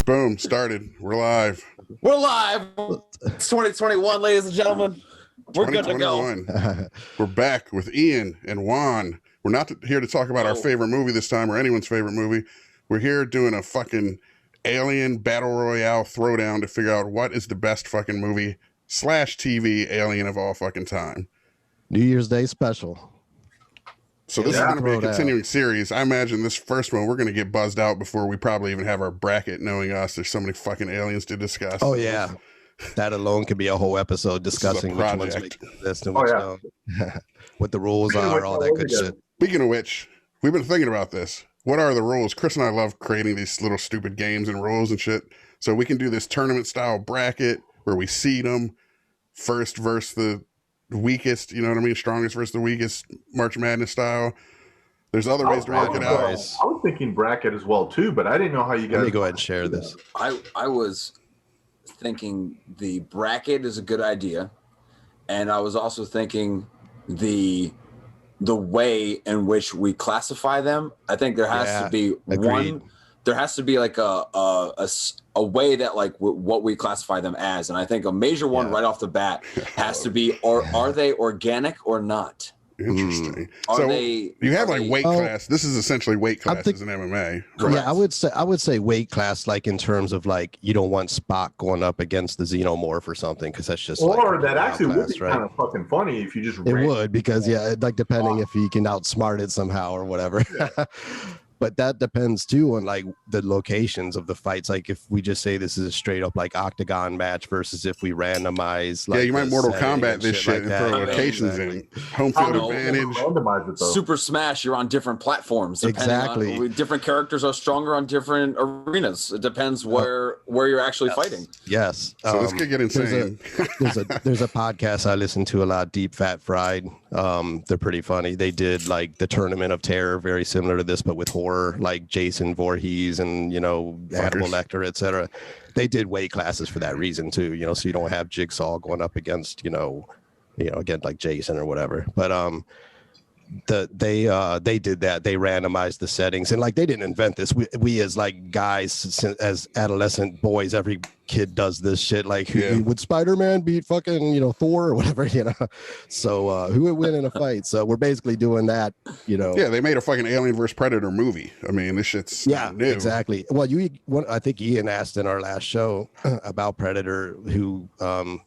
Boom, started. We're live. We're live. It's 2021, ladies and gentlemen. We're good to go. We're back with Ian and Juan. We're not here to talk about our favorite movie this time, or anyone's favorite movie. We're here doing a fucking alien battle royale throwdown to figure out what is the best fucking movie / TV alien of all fucking time. New Year's Day special. So this is going to be a continuing series. I imagine this first one, we're going to get buzzed out before we probably even have our bracket, knowing us. There's so many fucking aliens to discuss. Oh, yeah. That alone could be a whole episode discussing which ones make this and which don't. What the rules are, all that good shit. Speaking of which, we've been thinking about this. What are the rules? Chris and I love creating these little stupid games and rules and shit. So we can do this tournament-style bracket where we seed them first versus the weakest, you know what I mean? Strongest versus the weakest, March Madness style. There's other ways to work it out. I was thinking bracket as well too, but I didn't know how you guys. Let me go ahead and share this. I was thinking the bracket is a good idea, and I was also thinking the way in which we classify them. I think there has to be one. There has to be like a way that like what we classify them as, and I think a major one right off the bat has to be: are they organic or not? Interesting. You have like weight class. This is essentially weight classes in MMA. Right? Yeah, I would say weight class, like in terms of like you don't want Spock going up against the Xenomorph or something, because that's just or that actually would be kind of fucking funny if you just. It would, because like depending if he can outsmart it somehow or whatever. Yeah. But that depends too on like the locations of the fights. Like if we just say this is a straight up like octagon match versus if we randomize. Like, you might Mortal Kombat this shit and throw locations in. Home field advantage. Super Smash, you're on different platforms. Exactly. Different characters are stronger on different arenas. It depends where you're actually fighting. Yes. So this could get insane. There's a podcast I listen to a lot, Deep Fat Fried. They're pretty funny. They did like the Tournament of Terror, very similar to this, but with horror, like Jason Voorhees and Hannibal Lecter, etc. They did weight classes for that reason too, so you don't have Jigsaw going up against again like Jason or whatever. But they did that. They randomized the settings, and like they didn't invent this. We as like guys, as adolescent boys, every kid does this shit. Like would Spider-Man beat fucking Thor or whatever, so who would win in a fight? So we're basically doing that. They made a fucking Alien vs Predator movie. I mean, this shit's new. Exactly. Well, I think Ian asked in our last show about Predator, who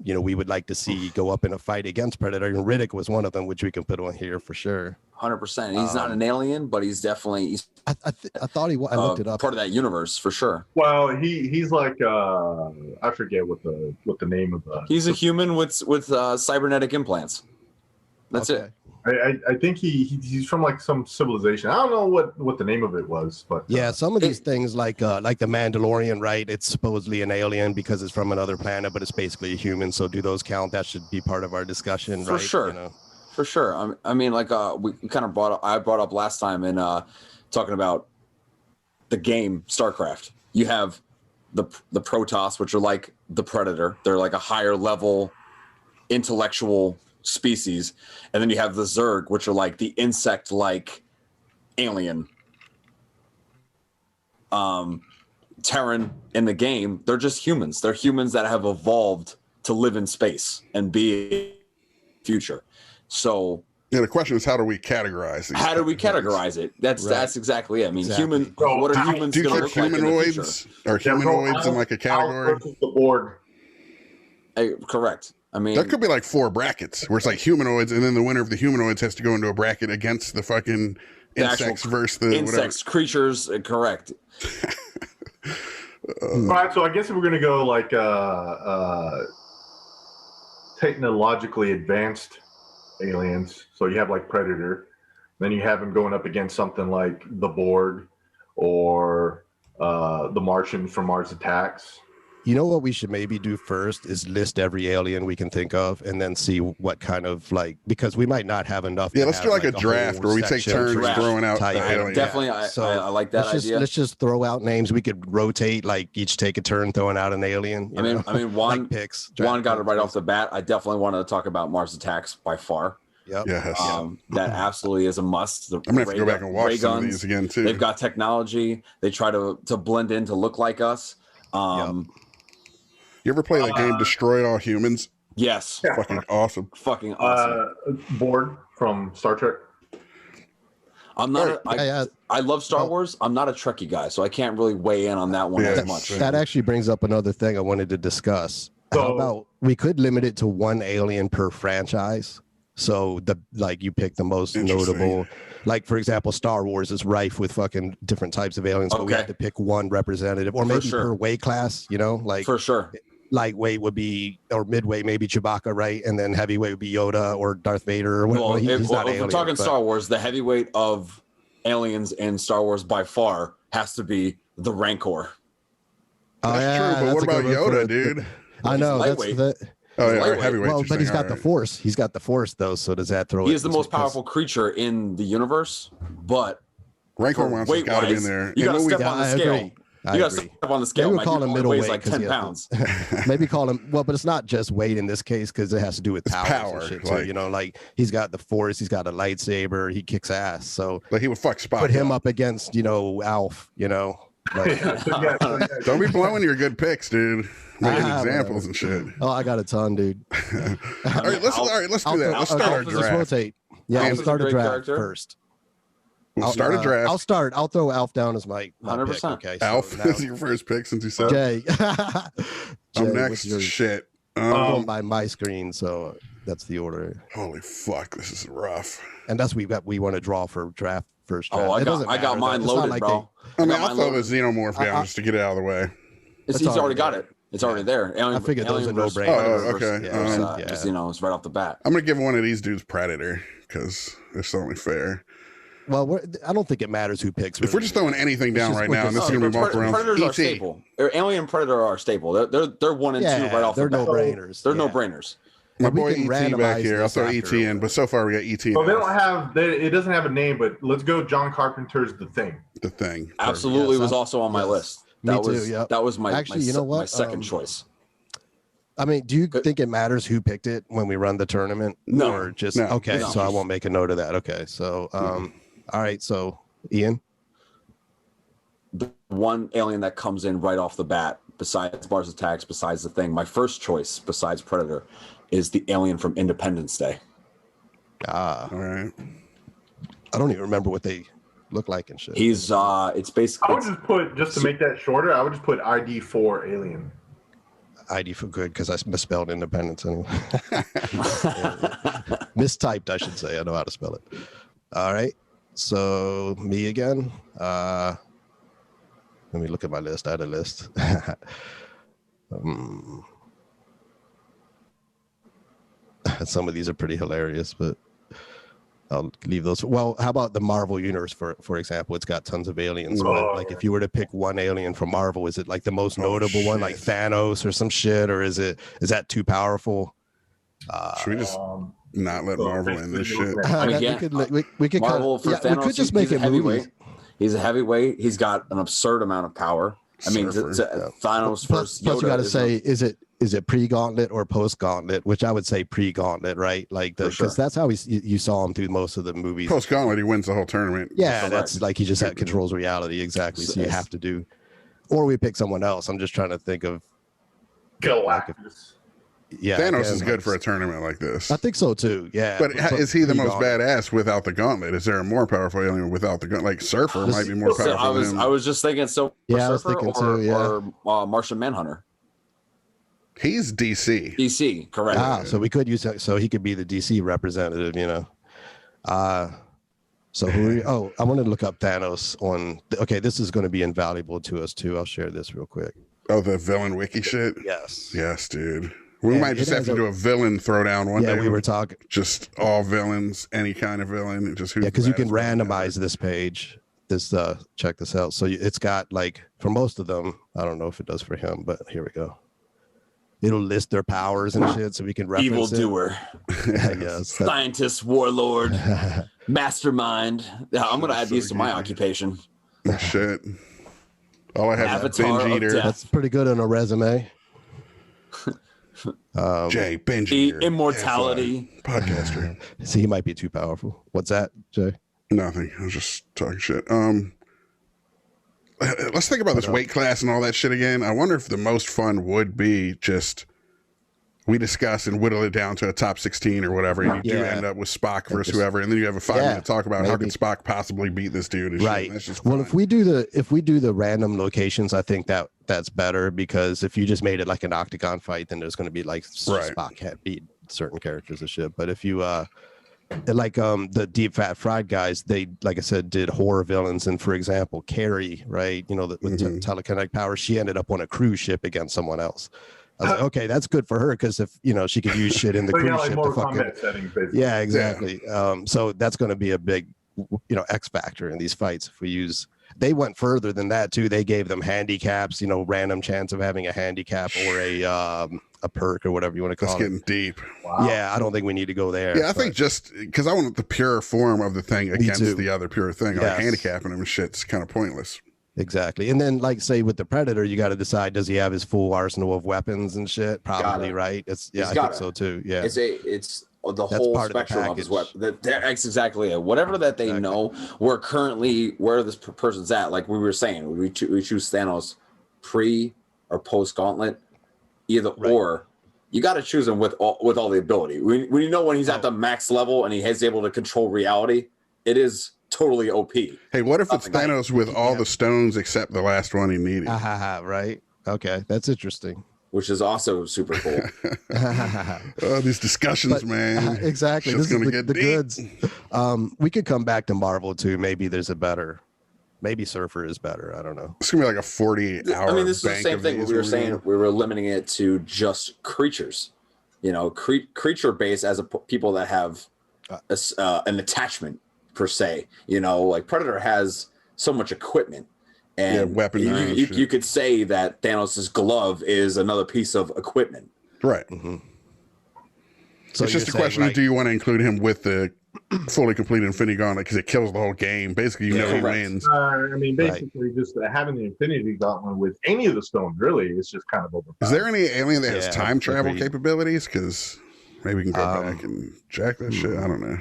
we would like to see go up in a fight against Predator, and Riddick was one of them, which we can put on here for sure. 100%. He's not an alien, but he's definitely. I thought he was. I looked it up. Part of that universe for sure. Well, he's like I forget what the name of the. He's a human with cybernetic implants. That's it. I think he's from like some civilization. I don't know what the name of it was, but some of these things like the Mandalorian, right? It's supposedly an alien because it's from another planet, but it's basically a human. So do those count? That should be part of our discussion, for right? Sure. For sure. I mean, like we kind of brought up last time in talking about the game StarCraft. You have the Protoss, which are like the Predator. They're like a higher level intellectual species, and then you have the Zerg, which are like the insect-like alien. Terran in the game, they're just humans. They're humans that have evolved to live in space and be future. So the question is, how do we categorize these? How do we categorize it? That's exactly it. I mean, human. So what are humans going to look like in the future? Are humanoids in like a category? The board. Correct. I mean, that could be like 4 brackets where it's like humanoids, and then the winner of the humanoids has to go into a bracket against the fucking insects versus the insects, creatures. Correct. All right, so I guess if we're gonna go like technologically advanced aliens, so you have like Predator, then you have him going up against something like the Borg or the Martian from Mars Attacks. You know what we should maybe do first is list every alien we can think of, and then see what kind of like, because we might not have enough. Yeah, let's do like a draft where we take turns throwing out the alien. Definitely, I like that idea. Let's just throw out names. We could rotate, like each take a turn throwing out an alien. I mean, Juan picks. Juan got it right off the bat. I definitely wanted to talk about Mars Attacks by far. Yep. Yes. That absolutely is a must. I'm gonna have to go back and watch some of these again too. They've got technology. They try to blend in to look like us. You ever play that game Destroy All Humans? Yes. Yeah. Fucking awesome. Fucking awesome. Borg from Star Trek. I'm not. I love Star Wars. I'm not a Trekkie guy, so I can't really weigh in on that one as much. That actually brings up another thing I wanted to discuss. How about we could limit it to one alien per franchise? So you pick the most notable. Like, for example, Star Wars is rife with fucking different types of aliens, but we have to pick one representative, or maybe per weight class, like for sure. Lightweight would be, or midweight maybe Chewbacca, right? And then heavyweight would be Yoda or Darth Vader. Or well, if we're talking Star Wars, the heavyweight of aliens in Star Wars by far has to be the Rancor. That's true, but what about Yoda, dude? I know. Lightweight. Heavyweight. Well, but he's got the Force. He's got the Force, though. So does that throw? He is the most powerful creature in the universe, but Rancor monster's got to be in there. You got to step on the scale. You got to step on the scale. Maybe we'll call him middleweight, like 10 pounds. Maybe call him. Well, but it's not just weight in this case because it has to do with power. And shit too, like he's got the Force. He's got a lightsaber. He kicks ass. So he would fuck Spock. Put him up against Alf. Like, don't be blowing your good picks, dude. Making examples and shit. Oh, I got a ton, dude. All right, let's do that. Let's start our draft. Rotate. Yeah, we'll start a draft first. We'll start a draft. I'll throw Alf down as my 100%. pick. Okay, Alf is your first pick since you said. Jay. I'm next. Shit. I'm going by my screen, so that's the order. Holy fuck, this is rough. And that's we want to draw for draft first. Draft. Oh, I got mine loaded, bro. I throw the xenomorph down just to get it out of the way. He's already got it. It's already there. I figured those are no-brainer. Oh, okay. Just it's right off the bat. I'm gonna give one of these dudes Predator because it's only fair. Well, I don't think it matters who picks. If we're just throwing anything down right now, and this is gonna be walked around. Predators are staple. Alien and Predator are staple. They're 1 and 2 right off the bat. They're no-brainers. They're no-brainers. My boy ET back here. I'll throw ET in, but so far we got ET. Well, they don't have. It doesn't have a name, but let's go. John Carpenter's The Thing. The Thing absolutely was also on my list. Me too. Yeah, that was my actually. You know what? My second choice. I mean, do you think it matters who picked it when we run the tournament? No. Or just okay. No. So I won't make a note of that. Okay. So all right. So Ian, the one alien that comes in right off the bat, besides Mars Attacks, besides the Thing, my first choice besides Predator is the alien from Independence Day. All right. I don't even remember what they look like and shit. He's it's basically. I would just put to make that shorter. I would just put ID4 alien. ID for good because I misspelled independence anyway. Mistyped, I should say. I know how to spell it. All right. So me again. Let me look at my list. I had a list. Some of these are pretty hilarious, but I'll leave those. Well, how about the Marvel universe, for example? It's got tons of aliens. But like, if you were to pick one alien from Marvel, is it like the most notable one, like Thanos or some shit, or is that too powerful? Should we just not let Marvel in this shit? We could Marvel for Thanos. We could just make it movies. He's a heavyweight. He's got an absurd amount of power. I mean, Thanos first. Plus, you got to say, is it pre-gauntlet or post-gauntlet? Which I would say pre-gauntlet, right? Like because that's how you saw him through most of the movies. Post-gauntlet, he wins the whole tournament. Yeah, that's like he just controls reality exactly. So you have to do, or we pick someone else. I'm just trying to think of Galactus. Yeah, Thanos is good for a tournament like this. I think so too. Yeah, but is he the most badass without the gauntlet? Is there a more powerful alien without the gauntlet? Like Surfer might be more powerful. I was just thinking. So yeah, Surfer I was thinking too. Yeah, or Martian Manhunter. He's DC. DC, correct. So we could use that. So he could be the DC representative. So who? I wanted to look up Thanos on. Okay, this is going to be invaluable to us too. I'll share this real quick. Oh, the villain wiki shit. Yes, dude. We might just have to do a villain throwdown one day. Yeah, we were talking. Just all villains, any kind of villain. Just who's because you can randomize this page. Check this out. So it's got like for most of them. I don't know if it does for him, but here we go. It'll list their powers and shit, so we can reference evildoer, scientist, warlord, mastermind. Yeah, I'm gonna add these to my occupation. Shit. All I have is binge eater. That's pretty good on a resume. Jay, binge eater. Immortality. Podcaster. See, he might be too powerful. What's that, Jay? Nothing. I was just talking shit. let's think about this weight class and all that shit again. I wonder if the most fun would be just we discuss and whittle it down to a top 16 or whatever, and you do end up with Spock versus whoever, and then you have a 5-minute talk about how can Spock possibly beat this dude. And shit. And that's just fun. Well, if we do the random locations, I think that's better, because if you just made it like an octagon fight, then there's going to be like Spock can't beat certain characters and shit. But if you like the Deep Fat Fried guys, they, like I said, did horror villains, and for example, Carrie, right? You know, with telekinetic power, she ended up on a cruise ship against someone else. I was like, okay, that's good for her, because if she could use shit in the cruise ship to fucking settings, yeah, exactly. So that's going to be a big X factor in these fights. If we use, they went further than that too. They gave them handicaps, random chance of having a handicap or a perk or whatever you want to call it. That's getting deep. Wow. Yeah, I don't think we need to go there. Yeah, I think just because I want the pure form of the thing against the other pure thing, like handicapping him and shit's kind of pointless. Exactly. And then, like, say with the Predator, you got to decide, does he have his full arsenal of weapons and shit? Probably, right? I think so too. Yeah. It's the whole spectrum of his weapon. That's exactly it. Whatever that they know, where this person's at. Like we were saying, we choose Thanos pre or post Gauntlet, either or. You got to choose him with all the ability. When he's at the max level and he is able to control reality, it is totally OP. Hey, what if it's Thanos with all the stones except the last one he needed? Right. Okay, that's interesting. Which is also super cool. Oh, these discussions, man. Exactly. This is the goods. We could come back to Marvel too. Maybe there's maybe Surfer is better. I don't know. It's gonna be like a 48-hour. I mean, this is the same thing. We were saying we were limiting it to just creatures. Creature based as people that have an attachment per se. Like Predator has so much equipment. And weapons. You could say that Thanos' glove is another piece of equipment. Right. Mm-hmm. So it's just a question of, do you want to include him with the fully complete Infinity Gauntlet, because it kills the whole game. Basically, he wins. I mean, basically, just having the Infinity Gauntlet with any of the stones, really, is just kind of overpowered. Is there any alien that has time travel capabilities? Because maybe we can go back and jack that shit. I don't know.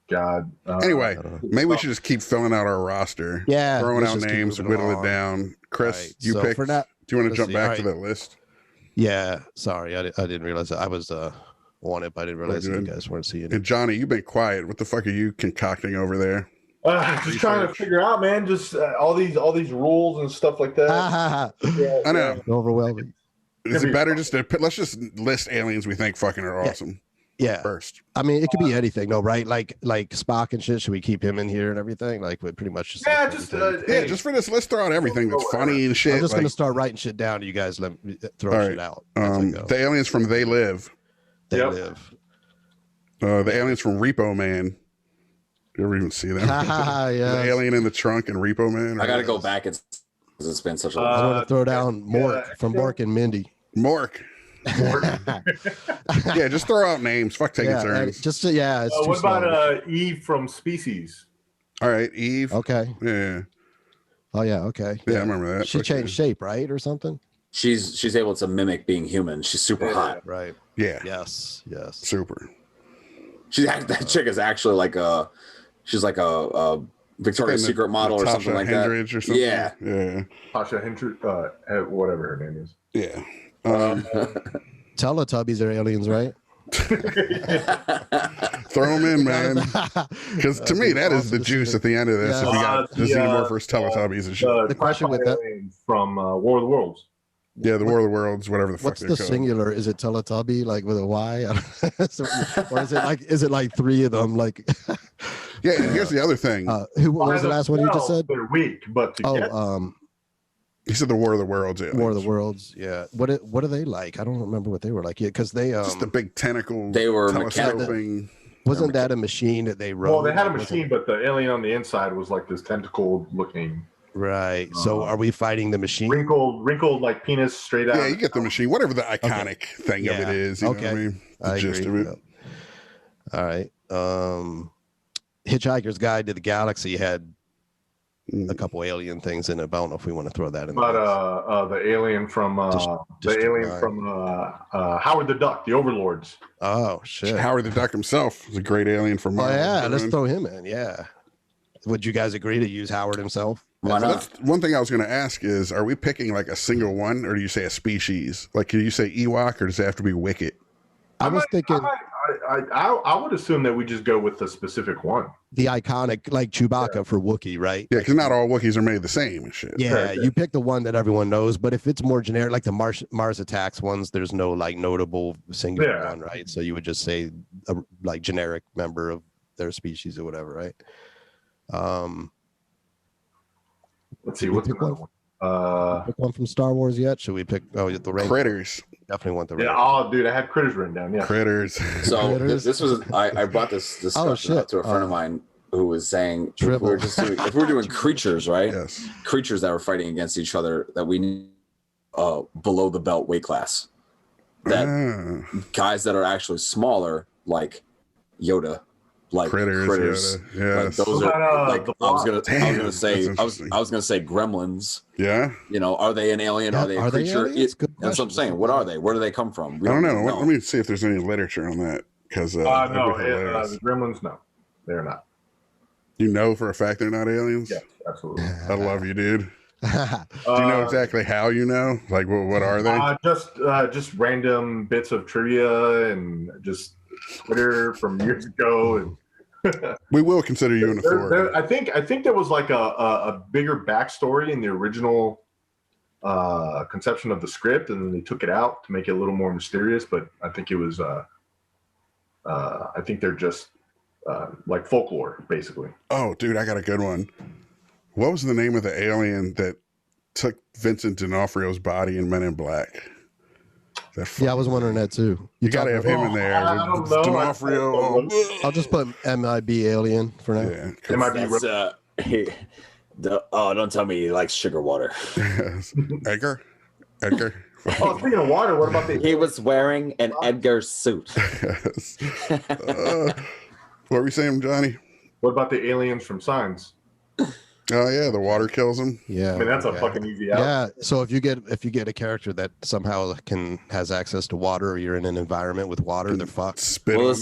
God. Anyway, maybe we should just keep filling out our roster. Yeah. Throwing out names, whittle it down. Chris, you pick. Do you want to jump back to that list? Yeah. Sorry, I didn't realize that. I was on it, but I didn't realize that you guys weren't seeing it. And Johnny, you've been quiet. What the fuck are you concocting over there? Just trying to figure out, man. Just all these rules and stuff like that. I know. Overwhelming. Is it better just to let's just list aliens we think fucking are awesome? Yeah. First. I mean, it could be anything, though, right? Like Spock and shit. Should we keep him in here and everything? Like, we pretty much just just for this. Let's throw out everything that's funny and shit. I'm just gonna start writing shit down. You guys let me throw shit out. The aliens from They Live. They Live. The aliens from Repo Man. You ever even see them? The alien in the trunk and Repo Man. I gotta go back. It's been such a long time. I want to throw down Mork from Mork and Mindy. Mork. Yeah, just throw out names. Fuck taking turns. What about Eve from Species? All right, Eve. Okay. Yeah. Oh yeah. Okay. Yeah, I remember that. She changed shape, right, or something? She's able to mimic being human. She's super hot. Right. Yeah. Yes. Super. That chick is actually like she's like a Victoria's Secret model or something like that. Or something. Yeah. Tasha Hendricks, whatever her name is. Yeah. Teletubbies are aliens, right? Throw them in, man. Because to me, that is the juice at the end of this. If we got the Xenomorphers, Teletubbies, and shit. The question with that from War of the Worlds. Yeah, the War of the Worlds, whatever the fuck. What's the singular? Is it Teletubby, like with a Y, or is it like three of them? Like, yeah. And here's the other thing. What was the last one you just said? They're weak, but he said the War of the Worlds. Aliens. War of the Worlds. Yeah. What are they like? I don't remember what they were like. Yeah, because they just the big tentacle. They were telescoping. Wasn't that a machine that they wrote? Well, they had a machine, but the alien on the inside was like this tentacle looking. Right. So are we fighting the machine? Wrinkled like penis straight out. Yeah, you get the machine. Whatever the iconic thing of it is. You know what I mean? The gist of it. All right. Hitchhiker's Guide to the Galaxy had a couple alien things in it. But I don't know if we want to throw that in. But the alien from Howard the Duck, the Overlords. Oh shit! Howard the Duck himself was a great alien from. Oh yeah, let's throw him in. Yeah. Would you guys agree to use Howard himself? Why So not? that's one thing I was going to ask is, are we picking like a single one, or do you say a species? Like, can you say Ewok, or does it have to be Wicket? I was thinking I would assume that we just go with the specific one. the iconic, like Chewbacca for Wookiee, right? Yeah, because not all Wookiees are made the same and shit. Yeah, you pick the one that everyone knows, but if it's more generic, like the Mars Attacks ones, there's no like notable singular one, right? So you would just say a like generic member of their species or whatever, right? Let's see, what's another one? Pick one from Star Wars yet? Should we pick the Ranger? Critters. Definitely want the Ranger. Yeah, oh, dude, I had critters written down. Yeah, Critters. So this was I brought this discussion up to a friend of mine who was saying if we were doing creatures, right? Yes. Creatures that were fighting against each other that we need below the belt weight class. That guys that are actually smaller, like Yoda, like critters. Yeah. Like those are like I was gonna say gremlins. Yeah. You know, are they an alien? Yeah, Are they a creature? aliens? Good That's what I'm saying. What are they? Where do they come from? I don't know. Let me see if there's any literature on that. Because no, the gremlins, no, they're not. You know for a fact they're not aliens? Yes, absolutely. I love you, dude. Do you know exactly how you know? Like, what are they? Just random bits of trivia and just Twitter from years ago. And we will consider you in the four. I think there was like a bigger backstory in the original conception of the script, and then they took it out to make it a little more mysterious. But I think it was I think they're just like folklore, basically. Oh, dude, I got a good one. What was the name of the alien that took Vincent D'Onofrio's body in Men in Black? Yeah, I was wondering that too. You gotta have him in there. I don't know. D'Onofrio. I'll just put MIB alien for now. Yeah, MIB. Don't tell me he likes sugar water. Edgar. Oh, speaking of water, what about He was wearing an Edgar suit. Yes. What were you saying, Johnny? What about the aliens from Signs? Oh yeah, the water kills him. Yeah, I mean that's a fucking easy out. Yeah, so if you get a character that somehow has access to water, or you're in an environment with water, they're fucked. Spit Well, on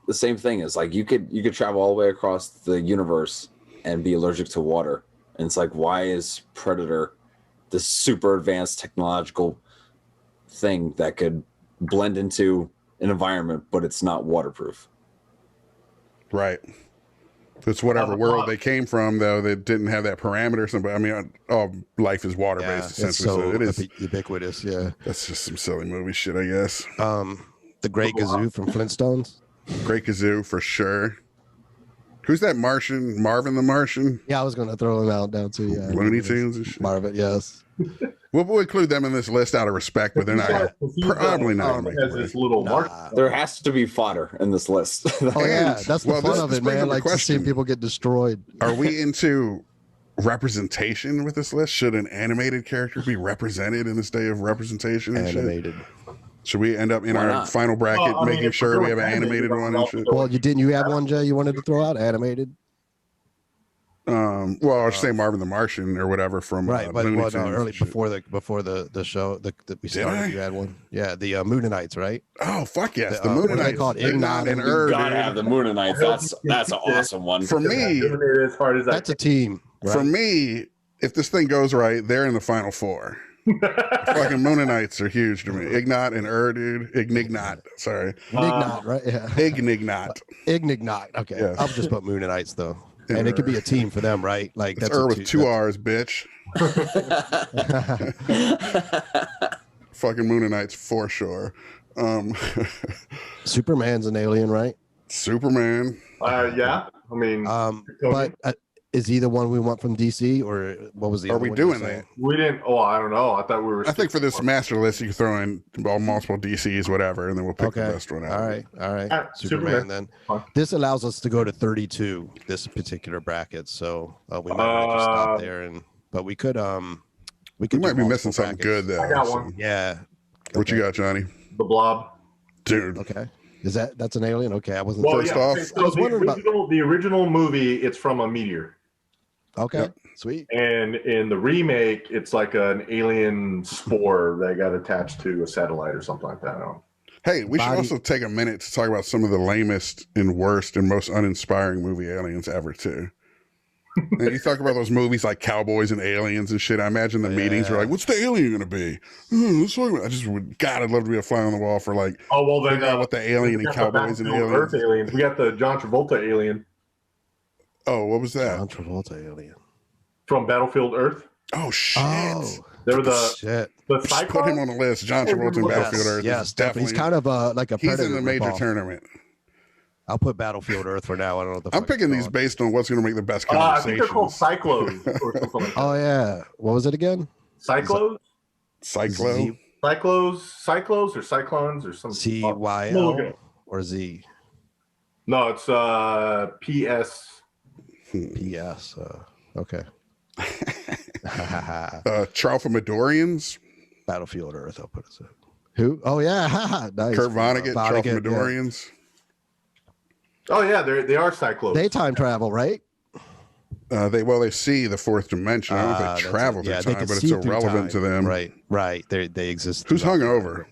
the same thing is like you could travel all the way across the universe and be allergic to water, and it's like, why is Predator this super advanced technological thing that could blend into an environment, but it's not waterproof? Right. It's whatever world they came from, though. They didn't have that parameter. I mean, all life is water based, essentially. So it is ubiquitous. Yeah, that's just some silly movie shit, I guess. The Great Gazoo from Flintstones. Great Gazoo for sure. Who's that Martian? Marvin the Martian? Yeah, I was going to throw him out now too. Yeah, Looney Tunes and shit. Marvin, yes. We'll include them in this list out of respect, but they're not probably not going to make this little There has to be fodder in this list. Oh yeah, that's the fun of it, man. Like to see people get destroyed. Are we into representation with this list? Should an animated character be represented in this day of representation and animated? Shit? Should we end up in our final bracket making sure we have an animated one and shit? Well, you have one, Jay, you wanted to throw out animated? Well, I should say Marvin the Martian or whatever from right, but Looney no, Tunes early and shit. before the show that we started. You had one, yeah, the Moonanites, right? Oh fuck yes, the what are they Moonanites called? Ignat and You gotta have the Moonanites. That's an awesome one. For me, as hard as that's a team. Right? For me, if this thing goes right, they're in the final four. Fucking Moonanites are huge to me. Ignat and dude. Ignignat. Sorry. Ignignat, right? Yeah. Ignignat. Ignignat. Okay. Yes. I'll just put Moonanites though. And it could be a team for them, right? Like that's with two R's, bitch. Fucking Moonanites for sure. Superman's an alien, right? Superman. Yeah. I mean, but is he the one we want from DC, or what was the? Are we doing that? We didn't. Oh, I don't know. I thought we were. I think for this master list, you can throw in multiple DCs, whatever, and then we'll pick the best one out. All right. Superman then. This allows us to go to 32. This particular bracket, so we might just stop there, but we could. We might be missing something good though. I got one. Yeah. What you got, Johnny? The Blob. Dude. Okay. That's an alien? Okay, I wasn't. Well, first off, so the original movie, it's from a meteor. Okay, yep. Sweet. And in the remake, it's like an alien spore that got attached to a satellite or something like that. I don't know. Hey, we should also take a minute to talk about some of the lamest and worst and most uninspiring movie aliens ever, too. And you talk about those movies like Cowboys and Aliens and shit. I imagine the meetings are like, what's the alien going to be? Let's talk about. I just would, God, I'd love to be a fly on the wall for like, then what the alien and Cowboys and Aliens. Earth aliens. We got the John Travolta alien. Oh, what was that? John Travolta alien. From Battlefield Earth. Oh, shit. Oh, They were the Just put him on the list. John Travolta in Battlefield Earth. Yes, definitely. He's kind of like a He's in the major tournament. I'll put Battlefield Earth for now. I don't know what the I'm picking these based on what's going to make the best conversations. I think they're called Cyclos or something like that. Oh, yeah. What was it again? Cyclos? Cyclo? Cyclos or Cyclones or something. CYL or Z? No, it's PS. PS. Okay. Tralfamadorians? Battlefield Earth, I'll put it. Who? Oh, yeah. Nice. Kurt Vonnegut, Tralfamadorians. Yeah. Oh yeah, they are Cyclos. They time travel, right? They see the fourth dimension. I don't know if they travel through time, but it's irrelevant to them. Right. They exist. Who's hungover?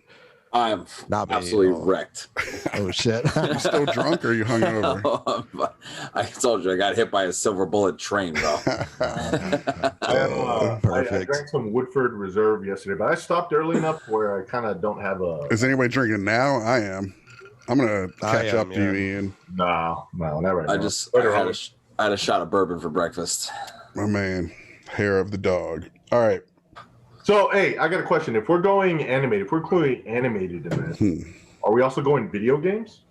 I'm not absolutely wrecked. Oh shit! You still drunk or are you hungover? I told you I got hit by a silver bullet train, bro. I drank some Woodford Reserve yesterday, but I stopped early enough where I kind of don't have a. Is anybody drinking now? I am. I'm gonna catch up to you, Ian. No, never. I had a shot of bourbon for breakfast. My man, hair of the dog. All right. So, hey, I got a question. If we're going animated, in this, are we also going video games?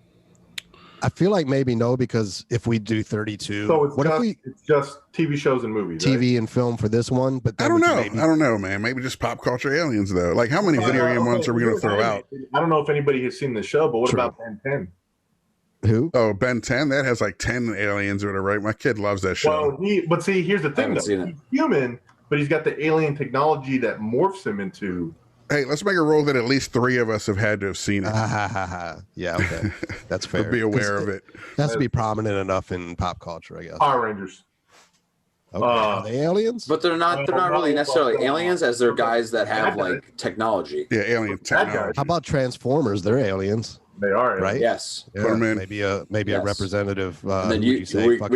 I feel like maybe no, because if we do 32, so it's just TV shows and movies, TV and film for this one. But I don't know. I don't know, man. Maybe just pop culture aliens, though. Like, how many video game ones are we going to throw out? I don't know if anybody has seen the show, but what about Ben 10? Who? Oh, Ben 10? That has like 10 aliens or whatever, right? My kid loves that show. Well, but see, here's the thing, though. He's human, but he's got the alien technology that morphs him into. Hey, let's make a rule that at least 3 of us have had to have seen it. Yeah, okay. That's fair. Be aware of it. It has to be prominent enough in pop culture, I guess. Power Rangers. Okay. Are they aliens? But they're not really necessarily aliens, as they're guys that have like technology. Yeah, alien technology. How about Transformers? They're aliens. They are, right? Yes. Yeah, put them in. Maybe a representative. And then we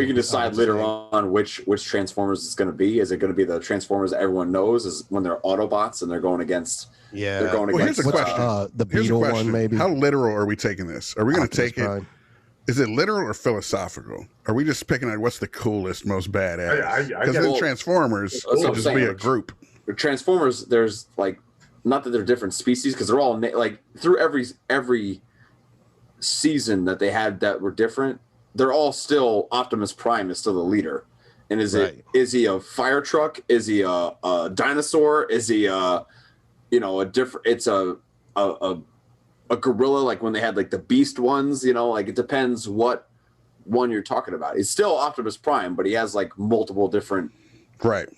can decide later on which Transformers it's going to be. Is it going to be the Transformers that everyone knows is when they're Autobots and they're going against? Yeah, they're going against. Here's a question. The Beetle one, maybe. How literal are we taking this? Are we going to take it? Is it literal or philosophical? Are we just picking out what's the coolest, most badass? Because then Transformers will just be a group. Transformers, there's like, not that they're different species, because they're all like through every season that they had that were different, they're all still Optimus Prime is still the leader. And is he a fire truck? Is he a dinosaur? Is he a different? It's a gorilla, like when they had like the beast ones. Like it depends what one you're talking about. It's still Optimus Prime, but he has like multiple different. Right.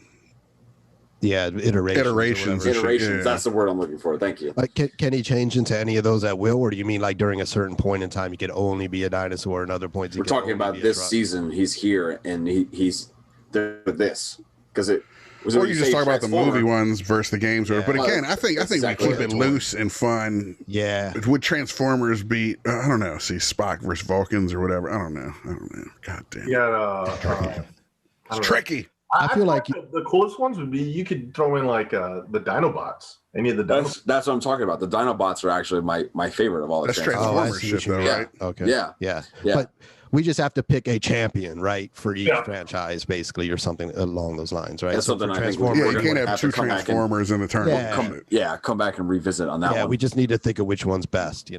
Yeah, iterations. Yeah. That's the word I'm looking for. Thank you. Like, can he change into any of those at will, or do you mean like during a certain point in time he could only be a dinosaur, and other points? We're talking about this season. He's here, and he's there with this because it. Or you just talk about the movie ones versus the games, but again, I think we keep it loose and fun. Yeah. Would Transformers be? I don't know. See Spock versus Vulcans or whatever. I don't know. God damn. Yeah. It's tricky. I feel like the coolest ones would be you could throw in like the Dinobots. Any of the Dinobots. That's what I'm talking about. The Dinobots are actually my favorite of all the Transformers shit, though, right? Okay. Yeah. But we just have to pick a champion, right, for each franchise, basically, or something along those lines, right? That's something I think. Yeah, you can't have 2 Transformers in the tournament. Come back and revisit on that one. Yeah, we just need to think of which one's best,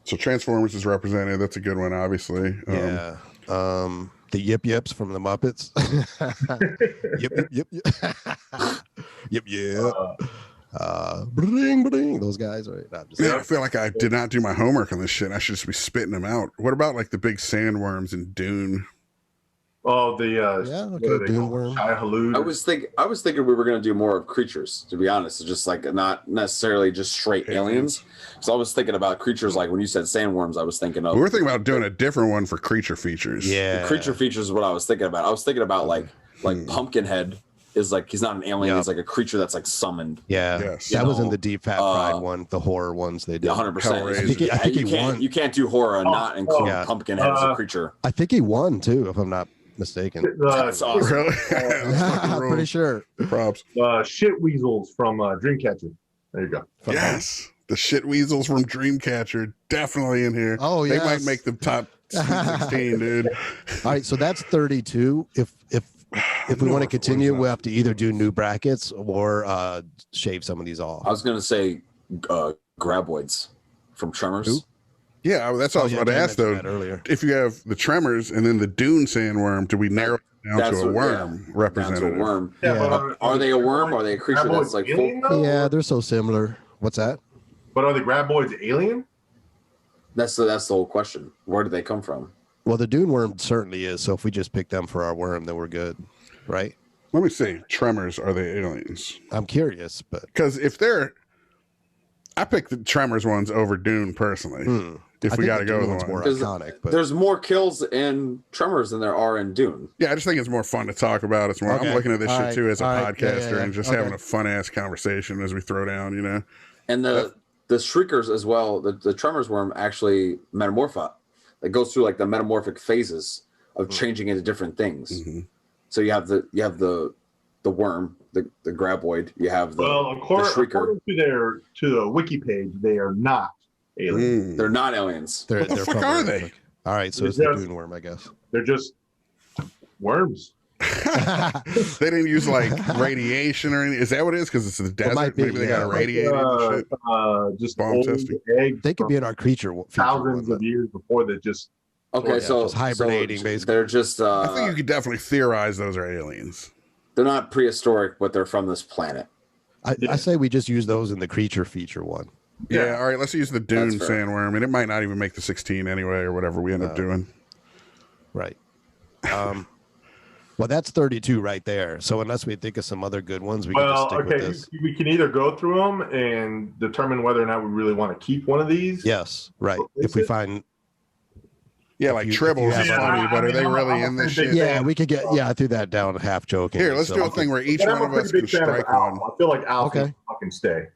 So Transformers is represented. That's a good one, obviously. The Yip Yips from the Muppets. Yip. Bring. Those guys, right? I feel like I did not do my homework on this shit. I should just be spitting them out. What about like the big sandworms in Dune? Oh, the Dune worm. I was thinking we were going to do more of creatures. To be honest, it's just like not necessarily just straight aliens. So I was thinking about creatures like when you said sandworms. I was thinking of. We were thinking about doing a different one for creature features. Yeah, the creature features is what I was thinking about. I was thinking about like Pumpkinhead is like he's not an alien. He's like a creature that's like summoned. Yeah, that was in the Deep Fat Fried one, the horror ones they did. 100%. I think you can't do horror and not include Pumpkinhead as a creature. I think he won too, if I'm not. mistaken. That's awesome. Really? That's fucking I'm rules. pretty sure. Props. Shit weasels from Dreamcatcher. There you go. Yes. The shit weasels from Dreamcatcher definitely in here. Oh, They yes. might make the top 16, dude. All right, so that's 32. If we want to continue, we'll have to either do new brackets or shave some of these off. I was gonna say graboids from Tremors. Who? Yeah, that's what I was about to ask, though. Earlier. If you have the Tremors and then the Dune sandworm, do we narrow it down That's to a what- worm Down representative? to a worm. Yeah. Are they a worm? Or are they a creature that's like full? alien, though? Yeah, they're so similar. What's that? But are the graboids alien? That's the whole question. Where do they come from? Well, the dune worm certainly is. So if we just pick them for our worm, then we're good, right? Let me see. Tremors, are they aliens? I'm curious, but Because if they're... I picked the Tremors ones over Dune, personally. If I we think got to the go Dune with one's one. more There's- iconic. But There's more kills in Tremors than there are in Dune. Yeah, I just think it's more fun to talk about. It's more. Okay. I'm looking at this All shit right. too as a All right. podcaster Yeah. and just Okay. having a fun ass conversation as we throw down. You know. And the Shriekers as well, the Tremors worm actually metamorpha. It goes through like the metamorphic phases of changing into different things. Mm-hmm. So you have the worm, the graboid. You have the Shrieker. According to the wiki page, they are not alien. They're not aliens. they're, What the they're fuck from are Earth. they? All right, so it's Yes. the dune worm, I guess. They're just worms. They didn't use like radiation or anything. Is that what it is? Because it's the desert. might be, Maybe they got yeah. irradiated and shit. Just Bomb old testing. eggs They could from be in our creature feature thousands one, of years before they just. Okay, Yeah, so just hibernating, so basically. They're just I think you could definitely theorize those are aliens. they're not prehistoric, but they're from this planet. I say we just use those in the creature feature one. Yeah. All right. Let's use the Dune That's fair. sandworm, and it might not even make the 16 anyway, or whatever we end up doing. Right. Well, that's 32 right there. So unless we think of some other good ones, we can just Well, stick with okay, this. we can either go through them and determine whether or not we really want to keep one of these. Yes, right. Replace If we it? find, Yeah, like you- if Tribbles you is have a- funny, but are they I'm really a in this pretty shit? big yeah, we could get, I threw that down half joking. Here, let's so do a we thing could- where each But one I'm of a us pretty can big fan of strike Alf. one. I feel like Alf Okay. can fucking stay.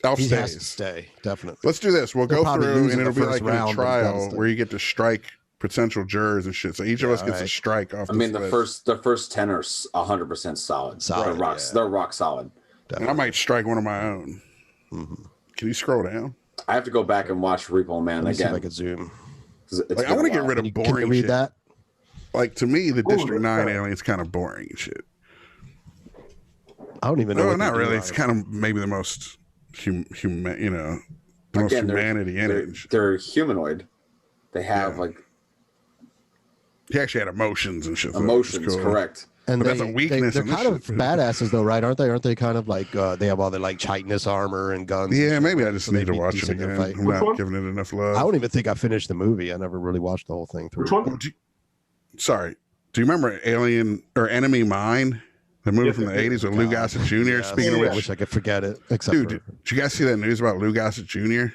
Alf He has to stays. stay, definitely. Let's do this. We'll He'll go probably through, lose and in the it'll be first like in a round, but he trial does where you get to strike potential jurors and shit. So each of us gets a alright. strike off. I mean, this the list. first 10 are 100% solid. Solid, They're rock solid. And I might strike one of my own. Mm-hmm. Can you scroll down? I have to go back and watch Repo Man Let me see if I again. could zoom. 'Cause it's Like, I been want a to get while. rid of Can you boring read shit. that? Like to me, the District that's 9 right. alien's kind of boring and shit. I don't even know. No, what they not do really. on It's it. kind of maybe the most human, you know, the most Again, humanity in it. and shit. they're humanoid. They have Yeah. like He actually had emotions and shit. so that was emotions, cool. correct? And But that's a weakness They're in this kind of shit. badasses, though, right? Aren't they? Aren't they kind of like they have all the like chitinous armor and guns? Yeah, and maybe shit, I just so need they'd to be watch it decent to again. fight. I'm Which not one? giving it enough I love. don't even think I finished the movie. I never really watched the whole thing through. Which one? Sorry. Do you remember Alien or Enemy Mine? The movie Yes, from the I do. 80s with Lou Gossett Jr. Yeah, Speaking of I which, wish I could forget it. Except dude, for did you guys see that news about Lou Gossett Jr.?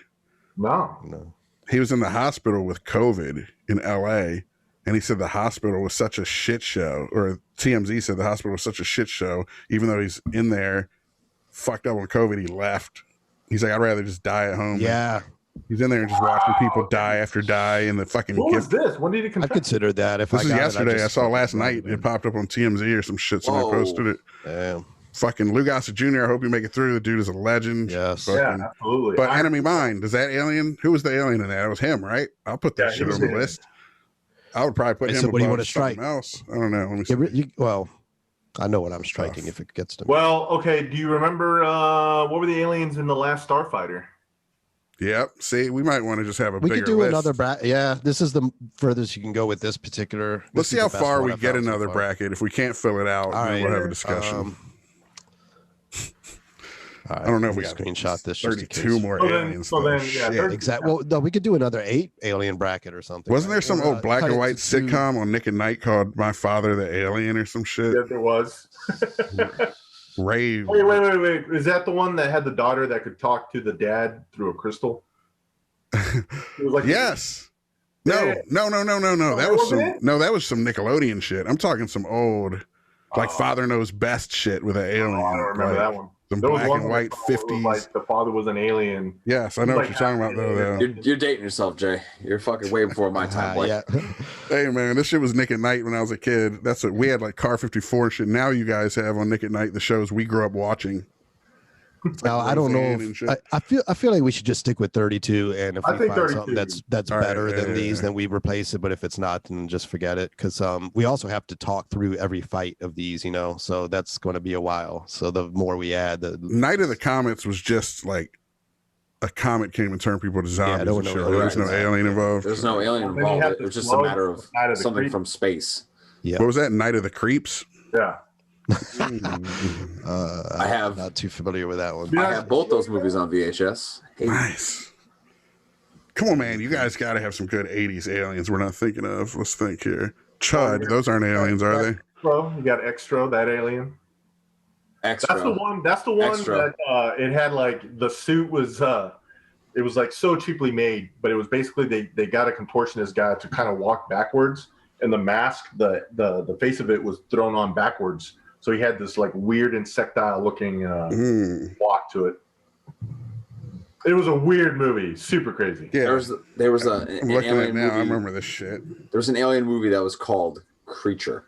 No. no. He was in the hospital with COVID in LA, and he said the hospital was such a shit show, or TMZ said the hospital was such a shit show, even though he's in there fucked up on COVID, he left. He's like, I'd rather just die at home. Yeah, He's in there and just watching people die after die in the fucking What was gift. this? When did he I've contract? considered that. If This I is got yesterday. It, I saw last night. It popped up on TMZ or some shit. Somebody Whoa. posted it. Damn. Fucking Lou Gossett Jr. I hope you make it through. The dude is a legend. Yes. Fucking- Yeah, absolutely. But Enemy Mine, does that alien? Who was the alien in that? It was him, right? I'll put that Yeah, he shit was on the him. list. I would probably put Hey, him so what do you above wanna strike? something else. I don't know. Let me see. Well, I know what I'm striking if it gets to me. Well, okay. Do you remember what were the aliens in the last Starfighter? Yep. See, we might want to just have a We bigger could do list. another bracket. Yeah, this is the furthest you can go with this particular. Let's this see is how the best far one we I've get found so another far. bracket. If we can't fill it out, All then right. we'll have a discussion. All right, I don't know if let we me got screenshot this. just in 32 case. more So then- aliens. so though. then, yeah, Shit. there's- Exactly. Well, no, we could do another 8 alien bracket or something. Wasn't there right? some Or, old black cut and it white to 2. sitcom on Nick at Night called My Father the Alien or some shit? Yeah, there was. Rave. Wait. Is that the one that had the daughter that could talk to the dad through a crystal? It was like Yes. No. Yeah. That was wasn't some. it? No, that was some Nickelodeon shit. I'm talking some old. like Father Knows Best shit with an alien. I don't remember that one. Some There was black one and white where it was 50s. like the father was an alien. Yes, I know what you're talking about though. You're dating yourself, Jay. You're fucking way before my time, boy. Yeah. Hey man, this shit was Nick at Night when I was a kid. That's what we had, like Car 54 and shit. Now you guys have on Nick at Night the shows we grew up watching. Now I don't know. I feel like we should just stick with 32, and if I we think find 32. something that's All right, better than yeah, these, yeah. then we replace it. But if it's not, then just forget it. Because we also have to talk through every fight of these, you know. So that's going to be a while. So the more we add, the Night of the Comets was just like a comet came and turned people to zombies. there and were no shit. There was no aliens. alien involved. There's no alien Then you have involved. to It was just a slow matter of Night of the something Creeps. from space. yeah. What was that? Night of the Creeps? Yeah. I have not too familiar with that one. Yeah. I have both those movies on VHS. Hey, Nice. Come on, man. You guys got to have some good 80s aliens we're not thinking of. Let's think here. Chud. Those aren't aliens, are they? Bro, you got Extra, that alien. Extra. That's the one Extra. that it had like the suit was it was like so cheaply made, but it was basically they got a contortionist guy to kind of walk backwards, and the mask, the face of it was thrown on backwards. So he had this like weird insectile looking walk to it. It was a weird movie, super crazy. Yeah. There was I'm an looking at it alien now. movie. I remember this shit. There was an alien movie that was called Creature.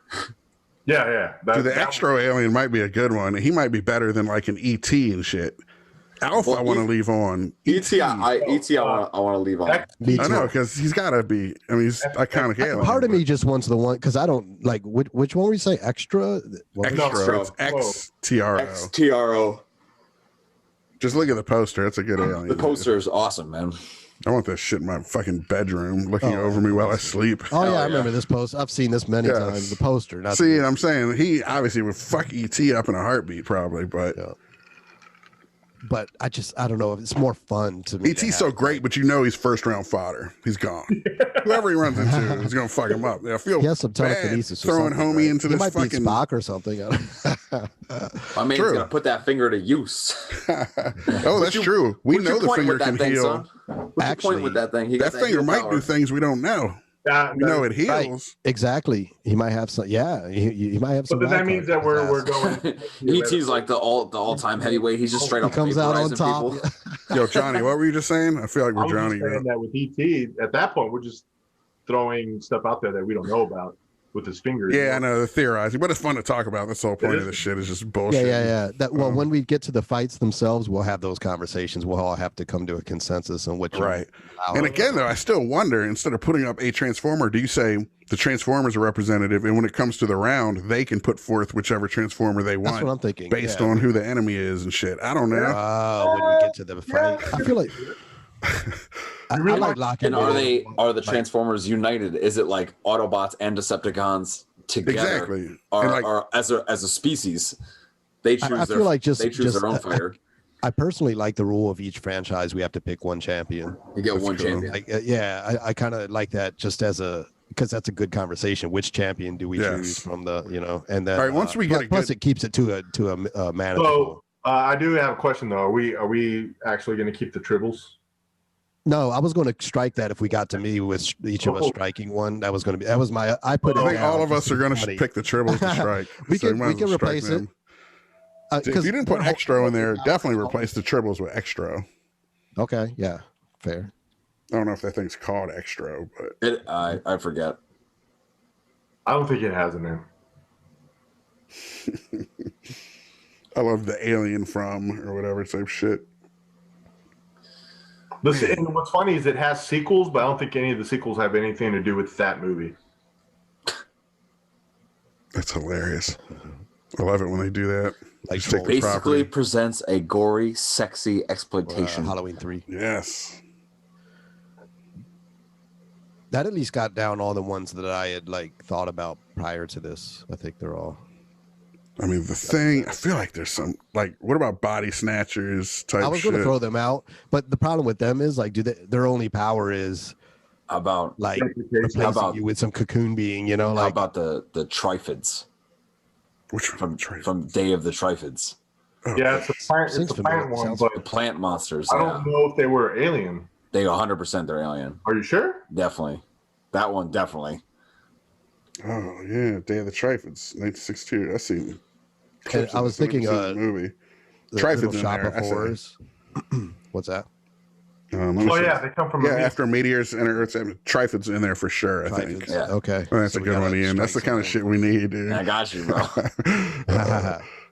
Yeah. Dude, the Extra alien might be a good one. He might be better than like an ET and shit. Alpha, Well, I want to leave on. E.T. I want to leave on. Me I too. know, because he's got to be. I mean, he's iconic alien. Part of me just wants the one because I don't like which one were you say Extra? What was it? Extra. It's XTRO. XTRO. Just look at the poster. It's a good alien. The poster is awesome, man. I want this shit in my fucking bedroom, looking over me while I sleep. Oh yeah, yeah. I remember this post. I've seen this many Yes. times. The poster. Not See, I'm saying he obviously would fuck ET up in a heartbeat, probably, but Yeah. But I don't know if it's more fun to me. ET's so great, but you know he's first round fodder. He's gone. Whoever he runs into is gonna fuck him up. I feel He has some bad telekinesis. Or throwing something, homie right? into He this might be fucking. Spock or something. My man's True. gonna put that finger to use. Oh, that's true. We What's know your the point finger with that can thing, heal. son? What's your Actually, point with that thing? He got That finger heal might power. do things we don't know. We know it Right. heals. Exactly. He might have some. Yeah, he might have some. But then that back means on that we're his ass. going. E.T.'s like the all-time heavyweight. He's just straight He up comes out on vaporizing top. people. Yo, Johnny, what were you just saying? I feel like I we're was Johnny. just saying that with ET, at that point, we're just throwing stuff out there that we don't know about with his fingers. Yeah, I know the theorizing, but it's fun to talk about. That's the whole point It of is. this shit. Is just bullshit. Yeah. That when we get to the fights themselves, we'll have those conversations. We'll all have to come to a consensus on which. Right. And again, though, I still wonder. Instead of putting up a transformer, do you say the transformers are representative, and when it comes to the round, they can put forth whichever transformer they want, That's what I'm thinking. based yeah. on who the enemy is and shit. I don't know. When we get to the fight, I feel like I like locking. And are the Transformers united? Is it like Autobots and Decepticons together? Exactly. Or, And like- or as a species, they choose I feel like they choose their own fighter. I personally like the rule of each franchise. We have to pick one champion. You get That's one cool. champion. Like, I kind of like that just as because that's a good conversation. Which champion do we choose from the, and then All right, once we get a plus good- it keeps it to a manageable. So I do have a question though. Are we actually going to keep the tribbles? No, I was going to strike that if we got to me with each of us striking one. That was my. I put it. I think down all of just us are going funny. to pick the tribbles to strike. We So can might as well strike replace it. them. See, if you didn't put extra in there, definitely replace the tribbles with extra. Okay, yeah, fair. I don't know if that thing's called extra, but I forget. I don't think it has a name. I love the alien from or whatever type shit. And what's funny is it has sequels, but I don't think any of the sequels have anything to do with that movie. That's hilarious. I love it when they do that. Like Just take the Basically property. presents a gory, sexy exploitation. Halloween 3. Yes. That at least got down all the ones that I had thought about prior to this. I think they're all. I mean, the thing, I feel like there's some, what about body snatchers type shit? I was going to throw them out, but the problem with them is their only power is about replacing you with some cocoon being, how about the Trifids Which one? from Day of the Trifids? Oh, Yeah, it's a plant one, but The plant monsters. I don't know if they were alien. They 100% they're alien. Are you sure? Definitely. That one definitely. Oh yeah, Day of the Triffids, 1962. I seen. clips I of was this. I've thinking, never seen the movie. The Triffids Little in Shop there, of I say. Horrors. What's that? Let me Oh see. yeah, they come from Yeah, a meat. after meteors enter Earth's Triffids in there for sure. I think. Triffids. Yeah. Okay. Well, that's So a we good gotta one, Ian. That's the strike kind of shit we need, dude. I got you, bro.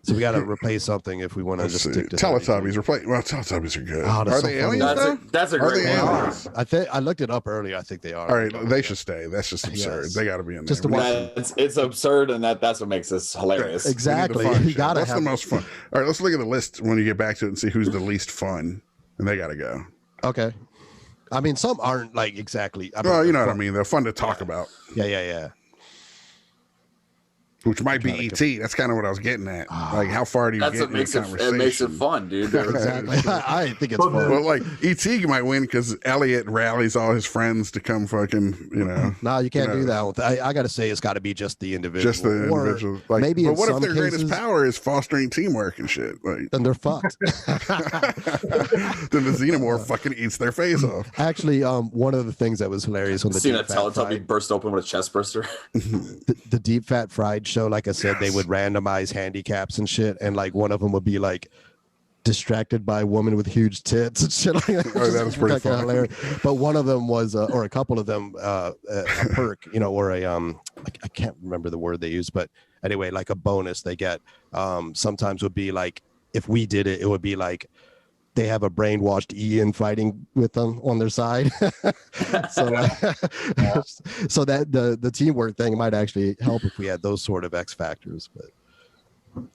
So we got to replace something if we want to Let's just see. stick to Teletubbies. Well, Teletubbies are good. Oh, that's Are so they funny. aliens though? That's a Are great they one. aliens? I think I looked it up earlier. I think they are. All right, they should stay. That's just absurd. Yes. They got to be in there. Just to We watch need- It's absurd, and that's what makes this hilarious. we need the Exactly. fun You shit. gotta What's have the most fun? All right, let's look at the list when you get back to it and see who's the least fun, and they got to go. Okay. I mean, some aren't like exactly. I mean, Well, you know what I fun. mean. They're fun to talk about, Yeah. which might be trying ET. to That's kind of what I was getting at. Like, how far do you That's get what in a makes it. conversation? It makes it fun, dude. Exactly. I think it's Well, fun. Well, like ET might win because Elliot rallies all his friends to come fucking, No, you can't you do know. that. I got to say, it's got to be just the individual. just the Or individual. Like, maybe but in what if some their greatest cases- power is fostering teamwork and shit? Like, Then they're fucked. then the xenomorph fucking eats their face off. Actually, one of the things that was hilarious on the Seen a Deep Fat Teletubby Fried, burst open with a chest burster. the Deep Fat Fried show, like I said, they would randomize handicaps and shit, and like one of them would be like distracted by a woman with huge tits and shit like that. Oh, that was pretty Fucking funny. hilarious. But one of them was, or a couple of them, a perk, or a I can't remember the word they used, but anyway, like a bonus they get. Sometimes would be like if we did it, it would be like they have a brainwashed Ian fighting with them on their side. So, so that the teamwork thing might actually help if we had those sort of X factors. But